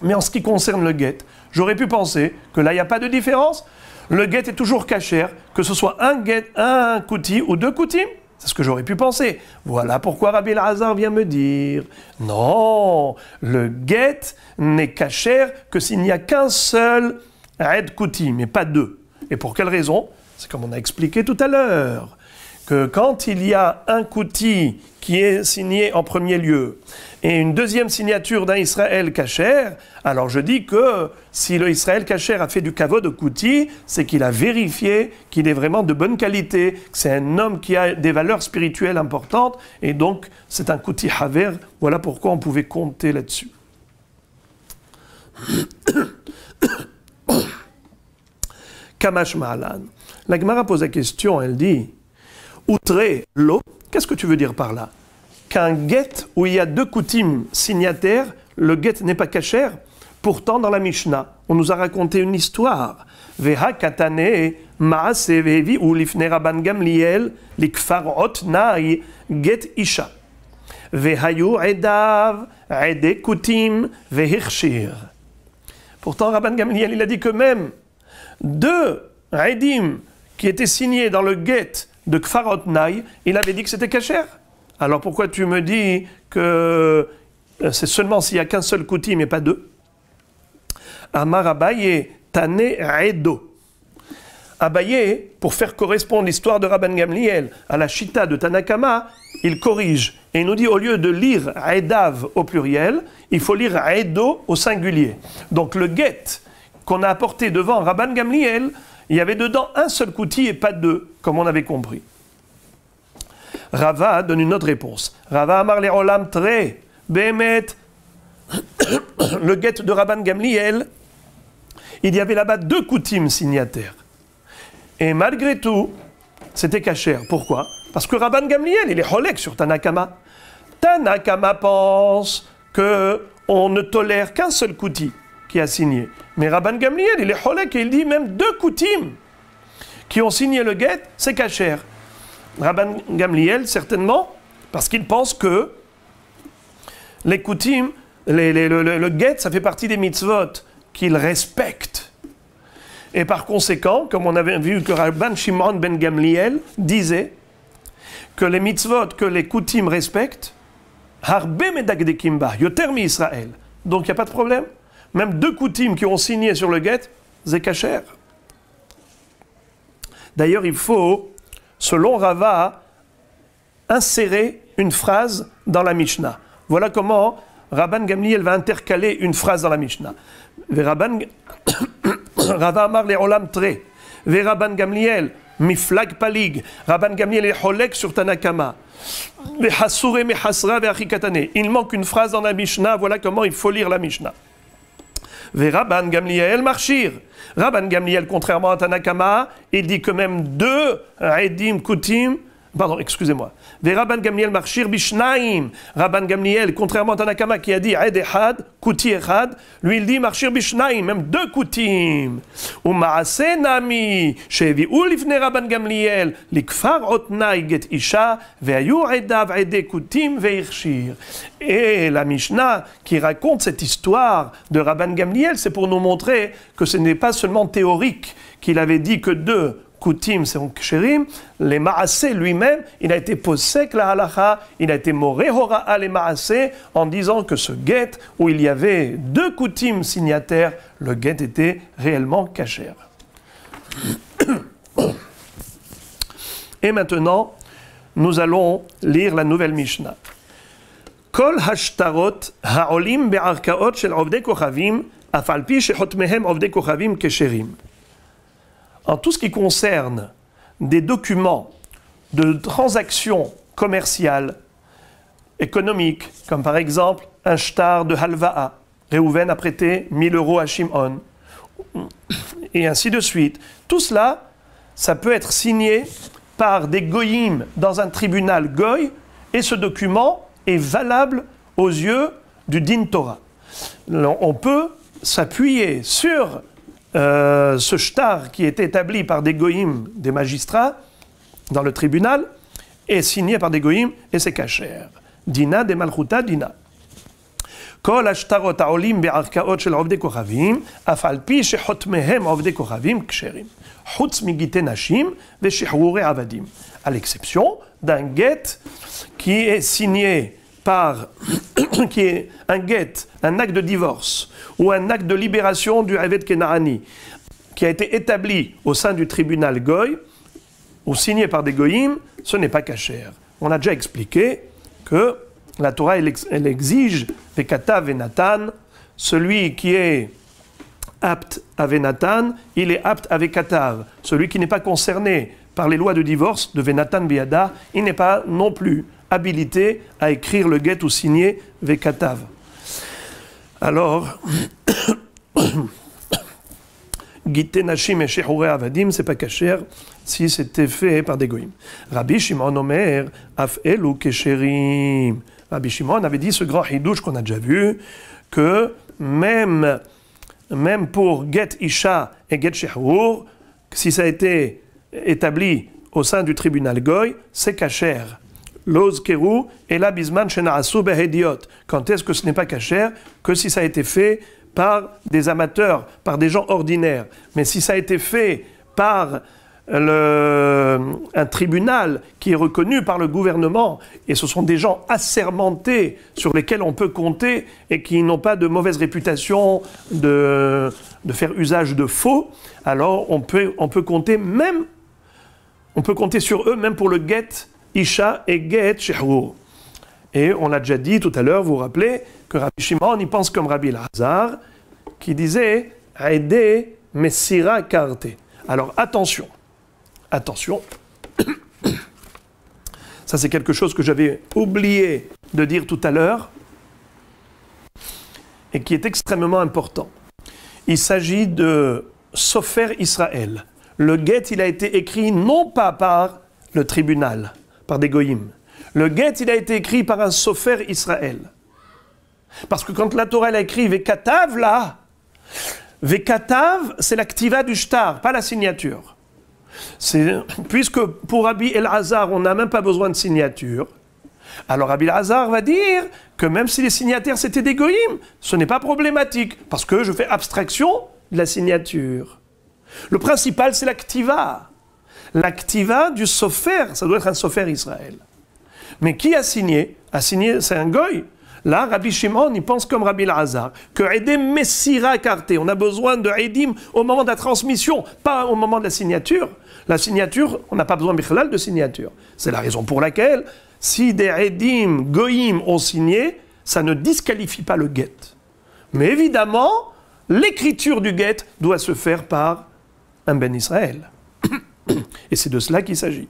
Mais en ce qui concerne le get, j'aurais pu penser que là, il n'y a pas de différence. Le get est toujours kasher, que ce soit un kuti ou deux kutim. C'est ce que j'aurais pu penser. Voilà pourquoi Rabbi Elazar vient me dire, non, le get n'est kasher que s'il n'y a qu'un seul ed kuti, mais pas deux. Et pour quelle raison? C'est comme on a expliqué tout à l'heure, que quand il y a un kuti qui est signé en premier lieu et une deuxième signature d'un Israël kasher, alors je dis que si le Israël kasher a fait du kavod au kuti, c'est qu'il a vérifié qu'il est vraiment de bonne qualité, que c'est un homme qui a des valeurs spirituelles importantes, et donc c'est un kuti haver. Voilà pourquoi on pouvait compter là-dessus. Kamash Ma'alan. La Gemara pose la question, elle dit Outre l'eau, qu'est-ce que tu veux dire par là? qu'un get où il y a deux coutumes signataires, le get n'est pas kasher. Pourtant, dans la Mishnah, on nous a raconté une histoire. Veha katane maase vevi ou lifne Rabban Gamliel likfar otnai get isha. Vehayu edav ede kutim vehirshir. Pourtant, Rabban Gamliel, il a dit que même deux edim qui étaient signés dans le get de Kfar Otnai, il avait dit que c'était kasher. Alors pourquoi tu me dis que c'est seulement s'il n'y a qu'un seul koutim et pas deux? Amar Abaye Tane Edo. Abaye, pour faire correspondre l'histoire de Rabban Gamliel à la Shita de Tanakama, il corrige. Et il nous dit, au lieu de lire Edav au pluriel, il faut lire Edo au singulier. Donc le get qu'on a apporté devant Rabban Gamliel, il y avait dedans un seul kouti et pas deux, comme on avait compris. Rava donne une autre réponse. Rava Amar le Olam Tre, Behemet, le get de Rabban Gamliel, il y avait là-bas deux koutim signataires. Et malgré tout, c'était kasher. Pourquoi? Parce que Rabban Gamliel, il est holek sur Tanakama. Tanakama pense qu'on ne tolère qu'un seul kouti qui a signé. Mais Rabban Gamliel, il est holek et il dit même deux koutim qui ont signé le get, c'est kasher. Rabban Gamliel, certainement, parce qu'il pense que les koutim, le get, ça fait partie des mitzvot qu'il respecte. Et par conséquent, comme on avait vu que Rabban Shimon ben Gamliel disait que les mitzvot que les koutim respectent, harbe medagdekim ba, yoter mi Israël. Donc il n'y a pas de problème. Même deux koutim qui ont signé sur le get, c'est kasher. D'ailleurs, il faut, selon Rava, insérer une phrase dans la Mishnah. Voilà comment Rabban Gamliel va intercaler une phrase dans la Mishnah. Rava Amar le Olam Tre, Rabban Gamliel, Miflag Palig, Rabban Gamliel est holek sur Tanakama. Il manque une phrase dans la Mishnah, voilà comment il faut lire la Mishnah. Rabban Gamliel Marchir. Rabban Gamliel, contrairement à Tanakama, il dit que même deux Edim Kutim, pardon, excusez-moi. Rabban Gamliel Marchir Bishnaim. Rabban Gamliel, contrairement à Tanakama qui a dit Ed Echad, Kuti Echad, lui il dit Marchir Bishnaim, même deux Kutim. Ou Maase Nami, Shevi Ulifne Rabban Gamliel, Likfar Otnai Get Isha, Veayu Edav Ede Kutim Veirshir. Et la Mishnah qui raconte cette histoire de Rabban Gamliel, c'est pour nous montrer que ce n'est pas seulement théorique qu'il avait dit que deux Koutim, c'est Ksherim, les Maasé lui-même, il a été posek la halacha, il a été moré hora'a les Maasé, en disant que ce get, où il y avait deux Koutim signataires, le get était réellement kasher. Et maintenant, nous allons lire la nouvelle Mishnah. Kol hashtarot ha'olim be'arkaot shel ovdei kochavim, afal pi shechotmehem ovdei kochavim kesherim. En tout ce qui concerne des documents de transactions commerciales, économiques, comme par exemple un shtar de halva'a, Réhouven a prêté 1000 euros à Shimon, et ainsi de suite. Tout cela, ça peut être signé par des goyim dans un tribunal goy, et ce document est valable aux yeux du din Torah. On peut s'appuyer sur ce shtar qui est établi par des goïms, des magistrats, dans le tribunal, est signé par des goïms, et c'est kasher. Dina de malchuta dina. Kol ashtarot ha'olim be'arkaot shel ovdei kochavim, af al pi shechotmehem ovdei kochavim ksherim. Chutz migite nashim ve'shechrurei avadim. À l'exception d'un get qui est signé par, qui est un get, un acte de divorce, ou un acte de libération du Eved Kenaani, qui a été établi au sein du tribunal Goy, ou signé par des Goyim, ce n'est pas kasher. On a déjà expliqué que la Torah, elle exige, Vekata Venatan, celui qui est apte à Venatan, il est apte à Vekatav. Celui qui n'est pas concerné par les lois de divorce de Venatan Biada, il n'est pas non plus habilité à écrire le get ou signer Vekatav. Alors, Gite Nashim et Shehurei Avadim, c'est pas kasher si c'était fait par des goïms. Rabbi Shimon Omer, Af Elu Kesherim. Rabbi Shimon avait dit ce grand hidouche qu'on a déjà vu, que même pour Get Isha et Get Shehur, si ça a été établi au sein du tribunal Goy, c'est kasher. Loz Keru et la Bisman Shenaasu Behediot. Quand est-ce que ce n'est pas kasher? Que si ça a été fait par des amateurs, par des gens ordinaires. Mais si ça a été fait par un tribunal qui est reconnu par le gouvernement, et ce sont des gens assermentés sur lesquels on peut compter et qui n'ont pas de mauvaise réputation de faire usage de faux, alors on peut compter sur eux même pour le get Isha et get Shehur. Et on l'a déjà dit tout à l'heure, vous vous rappelez, que Rabbi Shimon y pense comme Rabbi Elazar, qui disait « Aide Messira Karte ». Alors attention, ça c'est quelque chose que j'avais oublié de dire tout à l'heure, et qui est extrêmement important. Il s'agit de Sofer Israël. Le guet, il a été écrit non pas par le tribunal, par des goïms. Le guet, il a été écrit par un Sofer Israël. Parce que quand la Torah a écrit Vekatav, là, Vekatav, c'est l'activa du shtar, pas la signature. Puisque pour Rabbi Elazar, on n'a même pas besoin de signature, alors Rabbi Elazar va dire que même si les signataires c'était des goïms, ce n'est pas problématique, parce que je fais abstraction de la signature. Le principal, c'est l'activa. L'activa du sofer, ça doit être un sofer Israël. Mais qui a signé? A signé, c'est un goy. Là, Rabbi Shimon, il pense comme Rabbi Elazar, que Edem Messira Karte, on a besoin de Edim au moment de la transmission, pas au moment de la signature. La signature, on n'a pas besoin de signature. C'est la raison pour laquelle, si des Edim Goïm ont signé, ça ne disqualifie pas le guet. Mais évidemment, l'écriture du guet doit se faire par un Ben Israël. Et c'est de cela qu'il s'agit.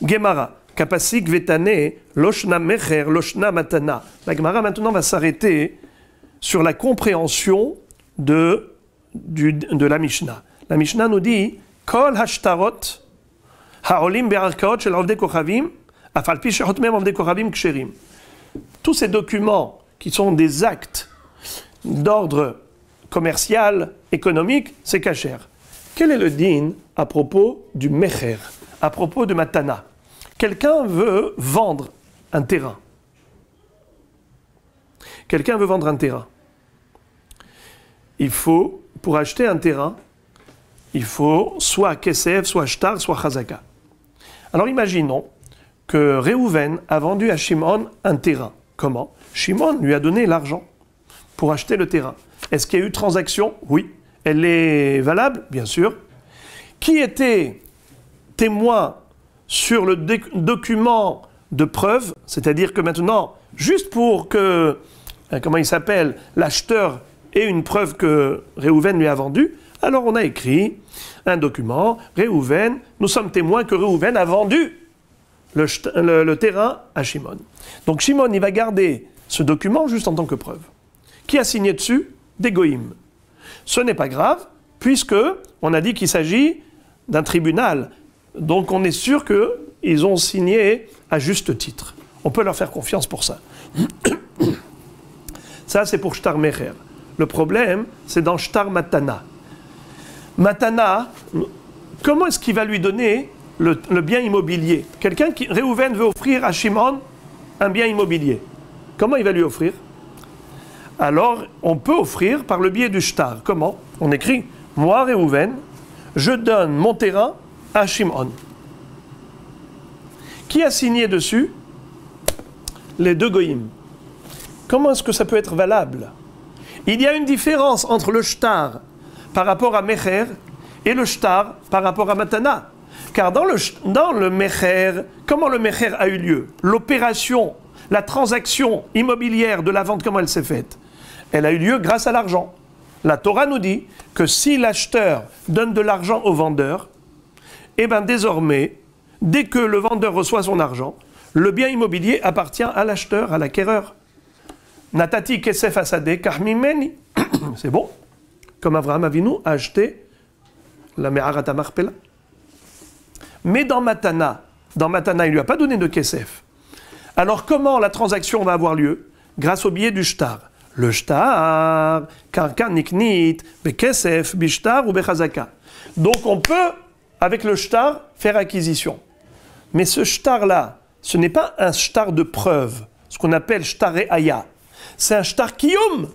Gemara. Kapasik vetane, loshna mecher, loshna matana. La Gemara maintenant va s'arrêter sur la compréhension de la Mishnah. La Mishnah nous dit Kol hashtarot haolim be'arkaot shel avdei kochavim afal pi shehotmem avdei kochavim ksherim. Tous ces documents qui sont des actes d'ordre commercial, économique, c'est kasher. Quel est le din à propos du mecher, à propos de matana? Quelqu'un veut vendre un terrain. Quelqu'un veut vendre un terrain. Il faut, pour acheter un terrain, il faut soit kesef, soit shtar, soit chazaka. Alors imaginons que Réhouven a vendu à Shimon un terrain. Comment? Shimon lui a donné l'argent pour acheter le terrain. Est-ce qu'il y a eu transaction? Oui. Elle est valable? Bien sûr. Qui était témoin sur le document de preuve, c'est-à-dire que maintenant, juste pour que, comment il s'appelle, l'acheteur ait une preuve que Réhouven lui a vendu, alors on a écrit un document, Réhouven, nous sommes témoins que Réhouven a vendu le terrain à Shimon. Donc Shimon, il va garder ce document juste en tant que preuve. Qui a signé dessus? Des goïms. Ce n'est pas grave, puisque on a dit qu'il s'agit d'un tribunal. Donc on est sûr qu'ils ont signé à juste titre. On peut leur faire confiance pour ça. Ça, c'est pour Shtar Mecher. Le problème, c'est dans Shtar Matana. Matana, comment est-ce qu'il va lui donner le bien immobilier? Réhouven veut offrir à Shimon un bien immobilier. Comment il va lui offrir? Alors, on peut offrir par le biais du Shtar. Comment? On écrit, moi, Réhouven, je donne mon terrain à Shimon. Qui a signé dessus? Les deux goïms. Comment est-ce que ça peut être valable? Il y a une différence entre le shtar par rapport à Mecher et le shtar par rapport à Matana. Car dans le Mecher, comment le Mecher a eu lieu? L'opération, la transaction immobilière de la vente, comment elle s'est faite? Elle a eu lieu grâce à l'argent. La Torah nous dit que si l'acheteur donne de l'argent au vendeur, eh bien désormais, dès que le vendeur reçoit son argent, le bien immobilier appartient à l'acheteur, à l'acquéreur. Natati kesef asade kahmimeni. C'est bon. comme Avraham Avinu a acheté la Me'arat HaMachpelah. Mais dans Matana, il ne lui a pas donné de Kesef. Alors comment la transaction va avoir lieu? Grâce au biais du shtar. Le shtar, karka niknit, bekesef, bishtar ou bechazaka. Donc on peut, avec le shtar, faire acquisition. Mais ce shtar-là, ce n'est pas un shtar de preuve, ce qu'on appelle shtar et aya. C'est un shtar kiyum.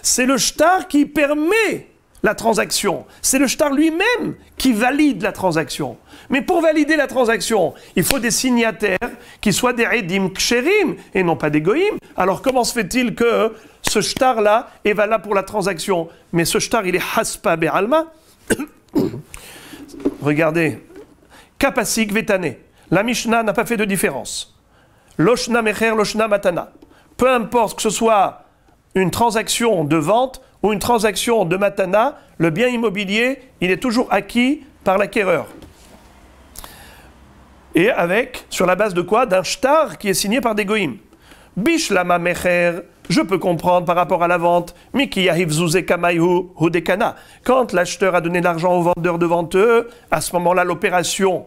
C'est le shtar qui permet la transaction. C'est le shtar lui-même qui valide la transaction. Mais pour valider la transaction, il faut des signataires qui soient des edim ksherim et non pas des goïm. Alors comment se fait-il que ce shtar-là est valable pour la transaction, mais ce shtar, il est haspa be'alma? Regardez, kapasik vetane. La Mishnah n'a pas fait de différence. Loshna mecher, loshna matana. Peu importe que ce soit une transaction de vente ou une transaction de matana, le bien immobilier, il est toujours acquis par l'acquéreur. Et sur la base de quoi? D'un shtar qui est signé par des goïm. Bishlama mecher, je peux comprendre par rapport à la vente, Miki yahiv zuze kamayhu hudekana. Quand l'acheteur a donné l'argent au vendeur devant eux, à ce moment-là, l'opération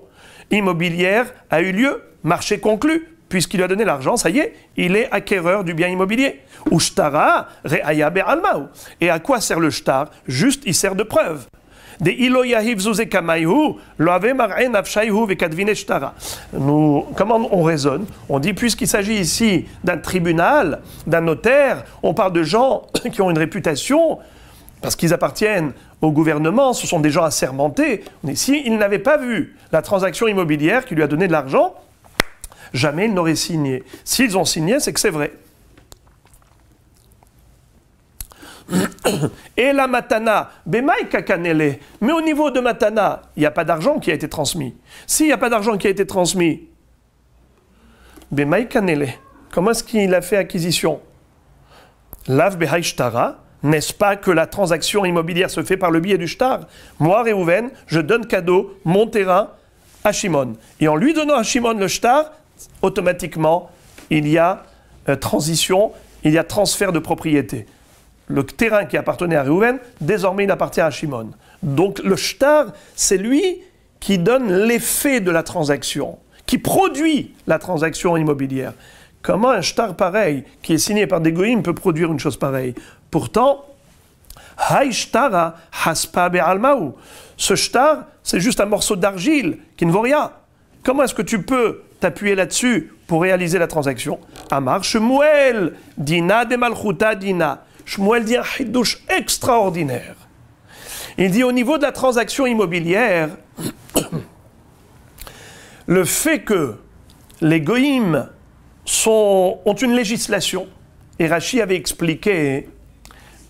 immobilière a eu lieu, marché conclu. Puisqu'il lui a donné l'argent, ça y est, il est acquéreur du bien immobilier. Ou shtara re'aya be'almahu. Et à quoi sert le shtar? Juste, il sert de preuve. De ilo yahiv zuze kamayhu, loave mar'e nafshayhu vekadvine shtara. Comment on raisonne? On dit, puisqu'il s'agit ici d'un tribunal, d'un notaire, on parle de gens qui ont une réputation, parce qu'ils appartiennent au gouvernement, ce sont des gens assermentés. Ici, il n'avait pas vu la transaction immobilière qui lui a donné de l'argent, jamais ils n'auraient signé. S'ils ont signé, c'est que c'est vrai. Et la matana, bemaï kakanele. Mais au niveau de matana, il n'y a pas d'argent qui a été transmis. S'il n'y a pas d'argent qui a été transmis, bemaï kanele. Comment est-ce qu'il a fait acquisition? Lav behaï shtara. N'est-ce pas que la transaction immobilière se fait par le biais du shtar? Moi, Réhouven, je donne cadeau mon terrain à Shimon. Et en lui donnant à Shimon le shtar, automatiquement, il y a transition, il y a transfert de propriété. Le terrain qui appartenait à Réhouven, désormais il appartient à Shimon. Donc le shtar, c'est lui qui donne l'effet de la transaction, qui produit la transaction immobilière. Comment un shtar pareil, qui est signé par des goïms, peut produire une chose pareille? Pourtant, Hay shtara haspa be'almahu. Ce shtar, c'est juste un morceau d'argile qui ne vaut rien. Comment est-ce que tu peux t'appuyer là-dessus pour réaliser la transaction? Amar Shmuel, dina de malchuta dina. Shmuel dit un hidouche extraordinaire. Il dit au niveau de la transaction immobilière, le fait que les goïms ont une législation, et Rashi avait expliqué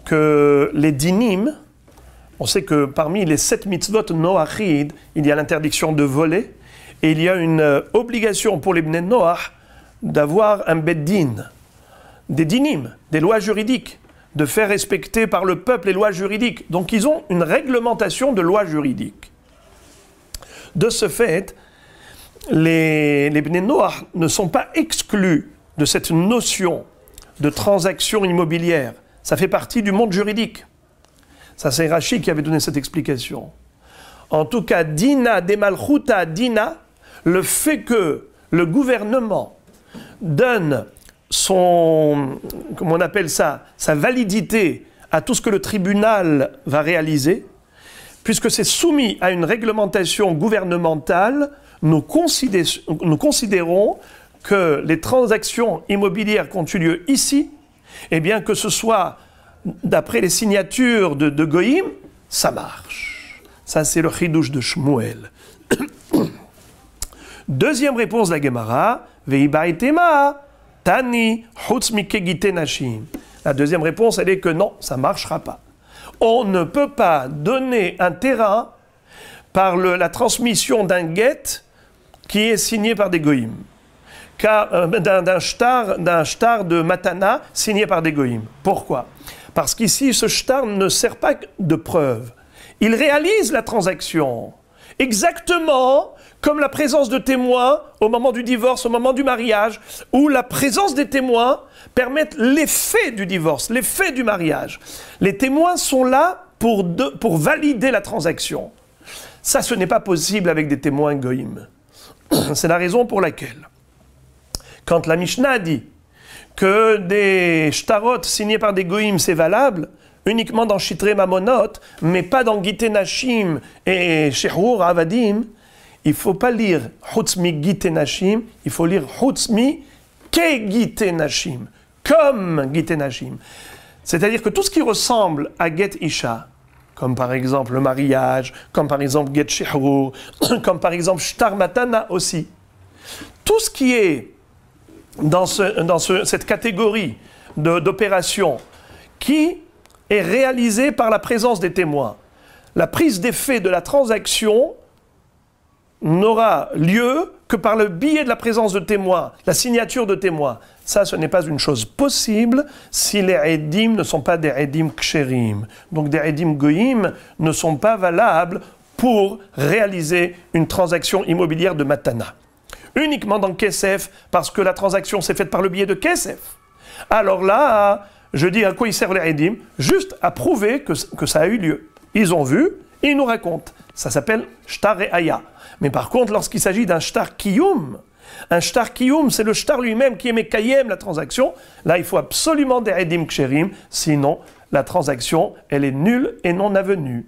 que les dinim, on sait que parmi les 7 mitzvot noachid, il y a l'interdiction de voler, et il y a une obligation pour les bnei Noach d'avoir un beddin, des dinim, des lois juridiques, de faire respecter par le peuple les lois juridiques. Donc ils ont une réglementation de lois juridiques. De ce fait, les bnei Noach ne sont pas exclus de cette notion de transaction immobilière. Ça fait partie du monde juridique. Ça, c'est Rashi qui avait donné cette explication. En tout cas, dina de malchuta dina, le fait que le gouvernement donne son, comment on appelle ça, sa validité à tout ce que le tribunal va réaliser, puisque c'est soumis à une réglementation gouvernementale, nous considérons que les transactions immobilières qui ont eu lieu ici, eh bien que ce soit d'après les signatures de Goïm, ça marche. Ça, c'est le chidouche de Shmuel. Deuxième réponse de la Gemara, Veibaitema, Tani, Chutz mikegite nashim. La deuxième réponse, elle est que non, ça ne marchera pas. On ne peut pas donner un terrain par la transmission d'un guet qui est signé par des Goïm. D'un shtar de matana signé par des goïms. Pourquoi? Parce qu'ici, ce shtar ne sert pas de preuve. Il réalise la transaction. Exactement comme la présence de témoins au moment du divorce, au moment du mariage, où la présence des témoins permet l'effet du divorce, l'effet du mariage. Les témoins sont là pour valider la transaction. Ça, ce n'est pas possible avec des témoins goïm. C'est la raison pour laquelle, quand la Mishnah dit que des shtarot signés par des goïm, c'est valable, uniquement dans Shitre Mamonot, mais pas dans Gite Nashim et Shehur Avadim, il ne faut pas lire Hutzmi Gite Nashim, il faut lire Hutzmi Ke Gite Nashim, comme Gite Nashim. C'est-à-dire que tout ce qui ressemble à Get Isha, comme par exemple le mariage, comme par exemple Get Shehur, comme par exemple Shtar Matana aussi, tout ce qui est dans cette catégorie d'opérations qui est réalisée par la présence des témoins, la prise d'effet de la transaction n'aura lieu que par le biais de la présence de témoins, la signature de témoins. Ça, ce n'est pas une chose possible si les edim ne sont pas des edim ksherim. Donc des edim goïm ne sont pas valables pour réaliser une transaction immobilière de matana. Uniquement dans Kesef, parce que la transaction s'est faite par le biais de Kesef. Alors là, je dis à quoi ils servent les edim? Juste à prouver que ça a eu lieu. Ils ont vu, et ils nous racontent. Ça s'appelle shtar et aya. Mais par contre, lorsqu'il s'agit d'un shtar kiyum, un shtar kiyum, c'est le shtar lui-même qui est mekayem la transaction. Là, il faut absolument des edim ksherim, sinon la transaction, elle est nulle et non avenue.